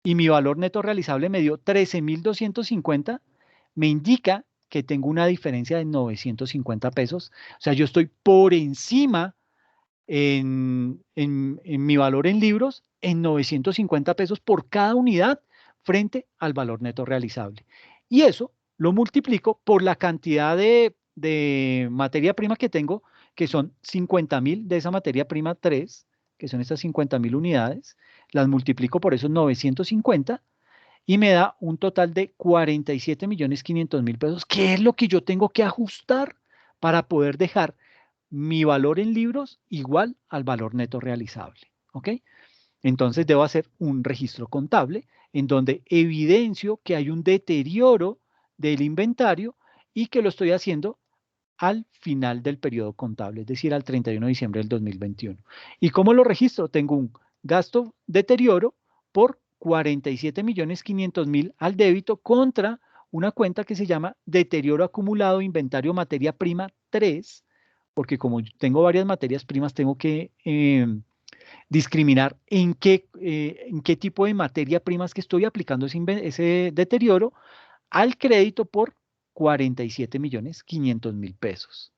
y mi valor neto realizable me dio 13.250, me indica que tengo una diferencia de 950 pesos. O sea, yo estoy por encima en mi valor en libros en 950 pesos por cada unidad frente al valor neto realizable. Y eso lo multiplico por la cantidad de materia prima que tengo, que son 50.000 de esa materia prima 3, que son estas 50.000 unidades, las multiplico por esos 950 y me da un total de 47.500.000 pesos, que es lo que yo tengo que ajustar para poder dejar mi valor en libros igual al valor neto realizable. ¿Ok? Entonces debo hacer un registro contable en donde evidencio que hay un deterioro del inventario y que lo estoy haciendo al final del periodo contable, es decir, al 31 de diciembre del 2021. ¿Y cómo lo registro? Tengo un gasto deterioro por 47.500.000 al débito contra una cuenta que se llama deterioro acumulado inventario materia prima 3, porque como tengo varias materias primas, tengo que discriminar en qué tipo de materia prima es que estoy aplicando ese deterioro al crédito por 47.500.000 pesos.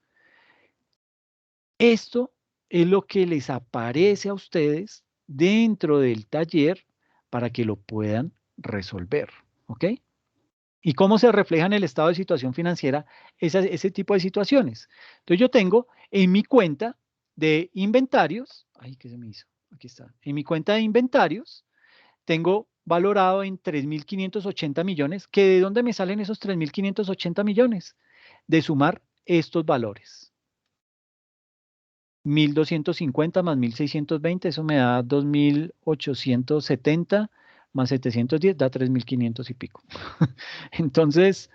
Esto es lo que les aparece a ustedes dentro del taller para que lo puedan resolver, ¿ok? ¿Y cómo se refleja en el estado de situación financiera ese tipo de situaciones? Entonces yo tengo en mi cuenta de inventarios, ay, ¿qué se me hizo? Aquí está. En mi cuenta de inventarios tengo valorado en 3.580 millones, que ¿de dónde me salen esos 3.580 millones? De sumar estos valores. 1.250 más 1.620, eso me da 2.870 más 710, da 3.500 y pico. Entonces,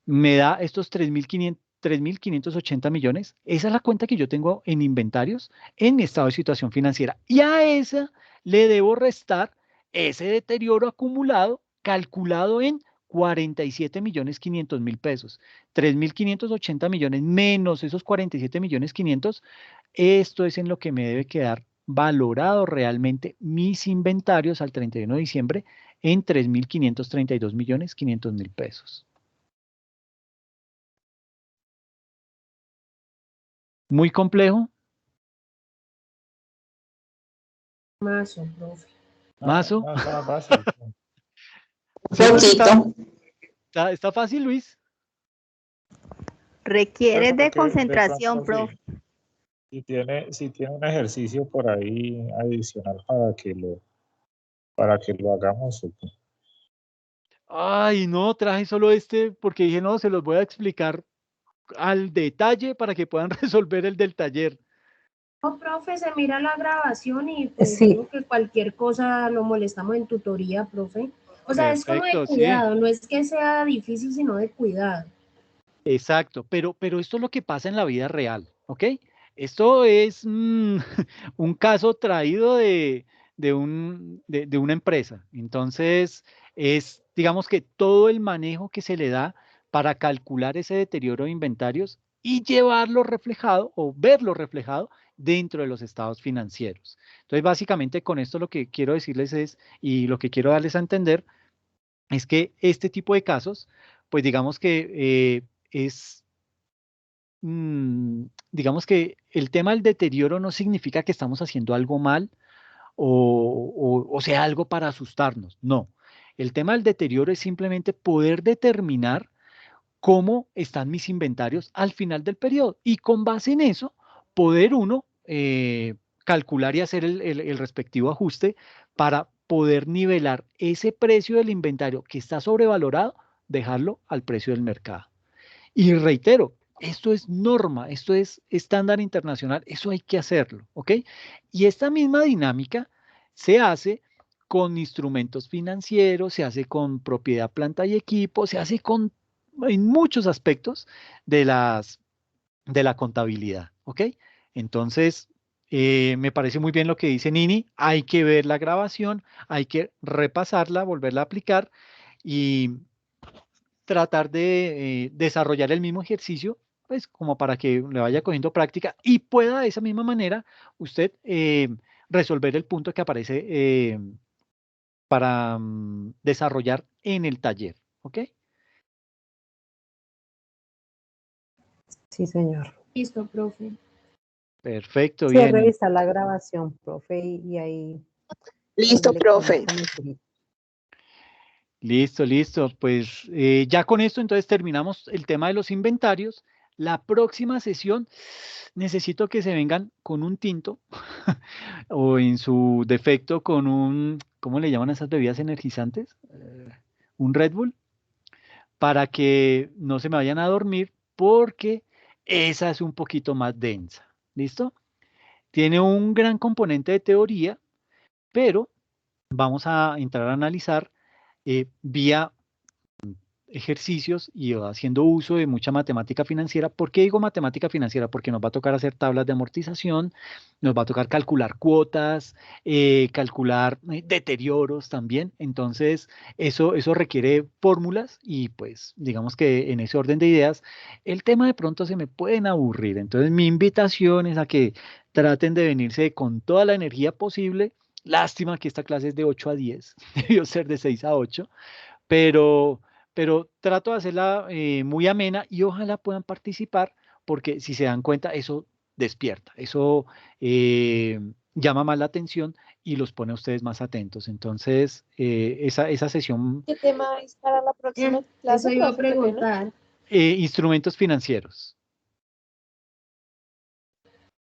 me da estos 3.580 millones. Esa es la cuenta que yo tengo en inventarios en mi estado de situación financiera. Y a esa le debo restar ese deterioro acumulado calculado en 47.500.000 pesos. 3.580 millones menos esos 47.500.000, esto es en lo que me debe quedar valorado realmente mis inventarios al 31 de diciembre en 3.532.500.000 pesos. ¿Muy complejo? Mazo, profe. ¿Mazo? ¿Está fácil, Luis? Requiere de Porque concentración, pronto, profe. si tiene un ejercicio por ahí adicional para que lo hagamos. Ay, no, traje solo este porque dije, no, se los voy a explicar al detalle para que puedan resolver el del taller. No, profe, se mira la grabación y pues Sí. digo que cualquier cosa lo molestamos en tutoría, profe. O sea, es como de Perfecto, sí. cuidado, no es que sea difícil, sino de cuidado. Exacto, pero esto es lo que pasa en la vida real, ¿ok? Esto es un caso traído de una empresa. Entonces, es, digamos que todo el manejo que se le da para calcular ese deterioro de inventarios y llevarlo reflejado o verlo reflejado dentro de los estados financieros. Entonces, básicamente con esto lo que quiero decirles es, y lo que quiero darles a entender, es que este tipo de casos, pues digamos que digamos que el tema del deterioro no significa que estamos haciendo algo mal o sea algo para asustarnos. No. El tema del deterioro es simplemente poder determinar cómo están mis inventarios al final del periodo y con base en eso poder uno calcular y hacer el respectivo ajuste para poder nivelar ese precio del inventario que está sobrevalorado dejarlo al precio del mercado. Y reitero, esto es norma, esto es estándar internacional, eso hay que hacerlo, ¿ok? Y esta misma dinámica se hace con instrumentos financieros, se hace con propiedad, planta y equipo, se hace en muchos aspectos de la contabilidad, ¿ok? Entonces, me parece muy bien lo que dice Nini, hay que ver la grabación, hay que repasarla, volverla a aplicar y tratar de desarrollar el mismo ejercicio, pues como para que le vaya cogiendo práctica y pueda de esa misma manera usted resolver el punto que aparece para desarrollar en el taller, ¿ok? Sí, señor. Listo, profe. Perfecto, Sí, bien. revisar la grabación, profe, y ahí... Listo, le profe. conecto. Listo, listo. Pues ya con esto entonces terminamos el tema de los inventarios. La próxima sesión necesito que se vengan con un tinto o en su defecto con un, ¿cómo le llaman a esas bebidas energizantes? Un Red Bull, para que no se me vayan a dormir porque esa es un poquito más densa. ¿Listo? Tiene un gran componente de teoría, pero vamos a entrar a analizar vía ejercicios y haciendo uso de mucha matemática financiera. ¿Por qué digo matemática financiera? Porque nos va a tocar hacer tablas de amortización, nos va a tocar calcular cuotas, calcular deterioros también. Entonces, eso requiere fórmulas y pues digamos que en ese orden de ideas, el tema de pronto se me pueden aburrir. Entonces, mi invitación es a que traten de venirse con toda la energía posible. Lástima que esta clase es de 8 a 10, debió ser de 6 a 8, pero trato de hacerla muy amena y ojalá puedan participar porque si se dan cuenta, eso despierta, eso llama más la atención y los pone a ustedes más atentos. Entonces, esa sesión, ¿Qué tema es para la próxima clase? Eso iba a profe? Qué pena. preguntar. instrumentos financieros.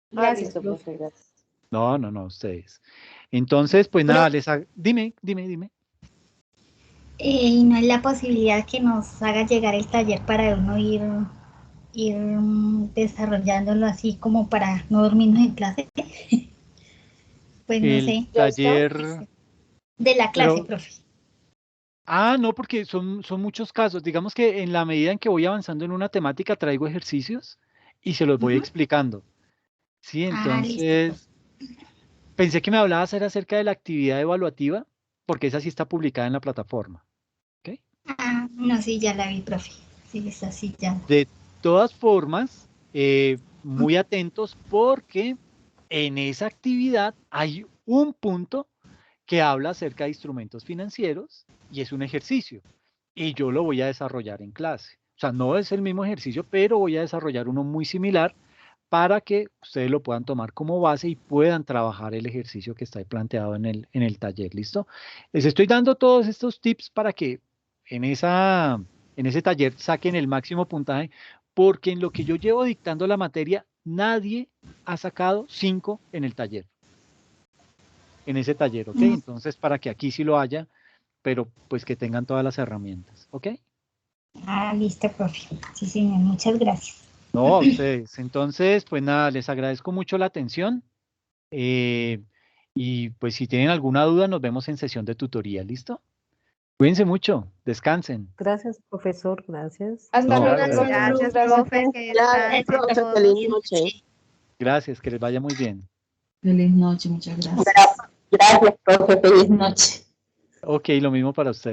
Gracias, Listo, profe. profe, gracias. No, ustedes. Entonces, pues nada, dime. Y no hay la posibilidad que nos haga llegar el taller para uno ir desarrollándolo así como para no dormirnos en clase. Pues no El sé. taller, De la clase, pero, profe. no, porque son muchos casos. Digamos que en la medida en que voy avanzando en una temática, traigo ejercicios y se los voy explicando. Sí, Listo. entonces, pensé que me hablabas era acerca de la actividad evaluativa, porque esa sí está publicada en la plataforma. ¿Ok? No, sí, ya la vi, profe. Sí, es así ya. De todas formas, muy atentos porque en esa actividad hay un punto que habla acerca de instrumentos financieros y es un ejercicio. Y yo lo voy a desarrollar en clase. O sea, no es el mismo ejercicio, pero voy a desarrollar uno muy similar para que ustedes lo puedan tomar como base y puedan trabajar el ejercicio que está ahí planteado en el taller. ¿Listo? Les estoy dando todos estos tips para que en ese taller saquen el máximo puntaje, porque en lo que yo llevo dictando la materia, nadie ha sacado 5 en el taller. En ese taller, ¿ok? Entonces, para que aquí sí lo haya, pero pues que tengan todas las herramientas, ¿ok? Listo, profe. Sí, señor, muchas gracias. No, a ustedes. Entonces, pues nada, les agradezco mucho la atención y pues si tienen alguna duda, nos vemos en sesión de tutoría, ¿listo? Cuídense mucho, descansen. Gracias, profesor, gracias. Hasta No, luego, ustedes. Gracias, gracias. profe. Que Gracias, descansen profe. todos. Feliz noche. Gracias, que les vaya muy bien. Feliz noche, muchas gracias. Gracias, profe. Feliz noche. Ok, lo mismo para ustedes.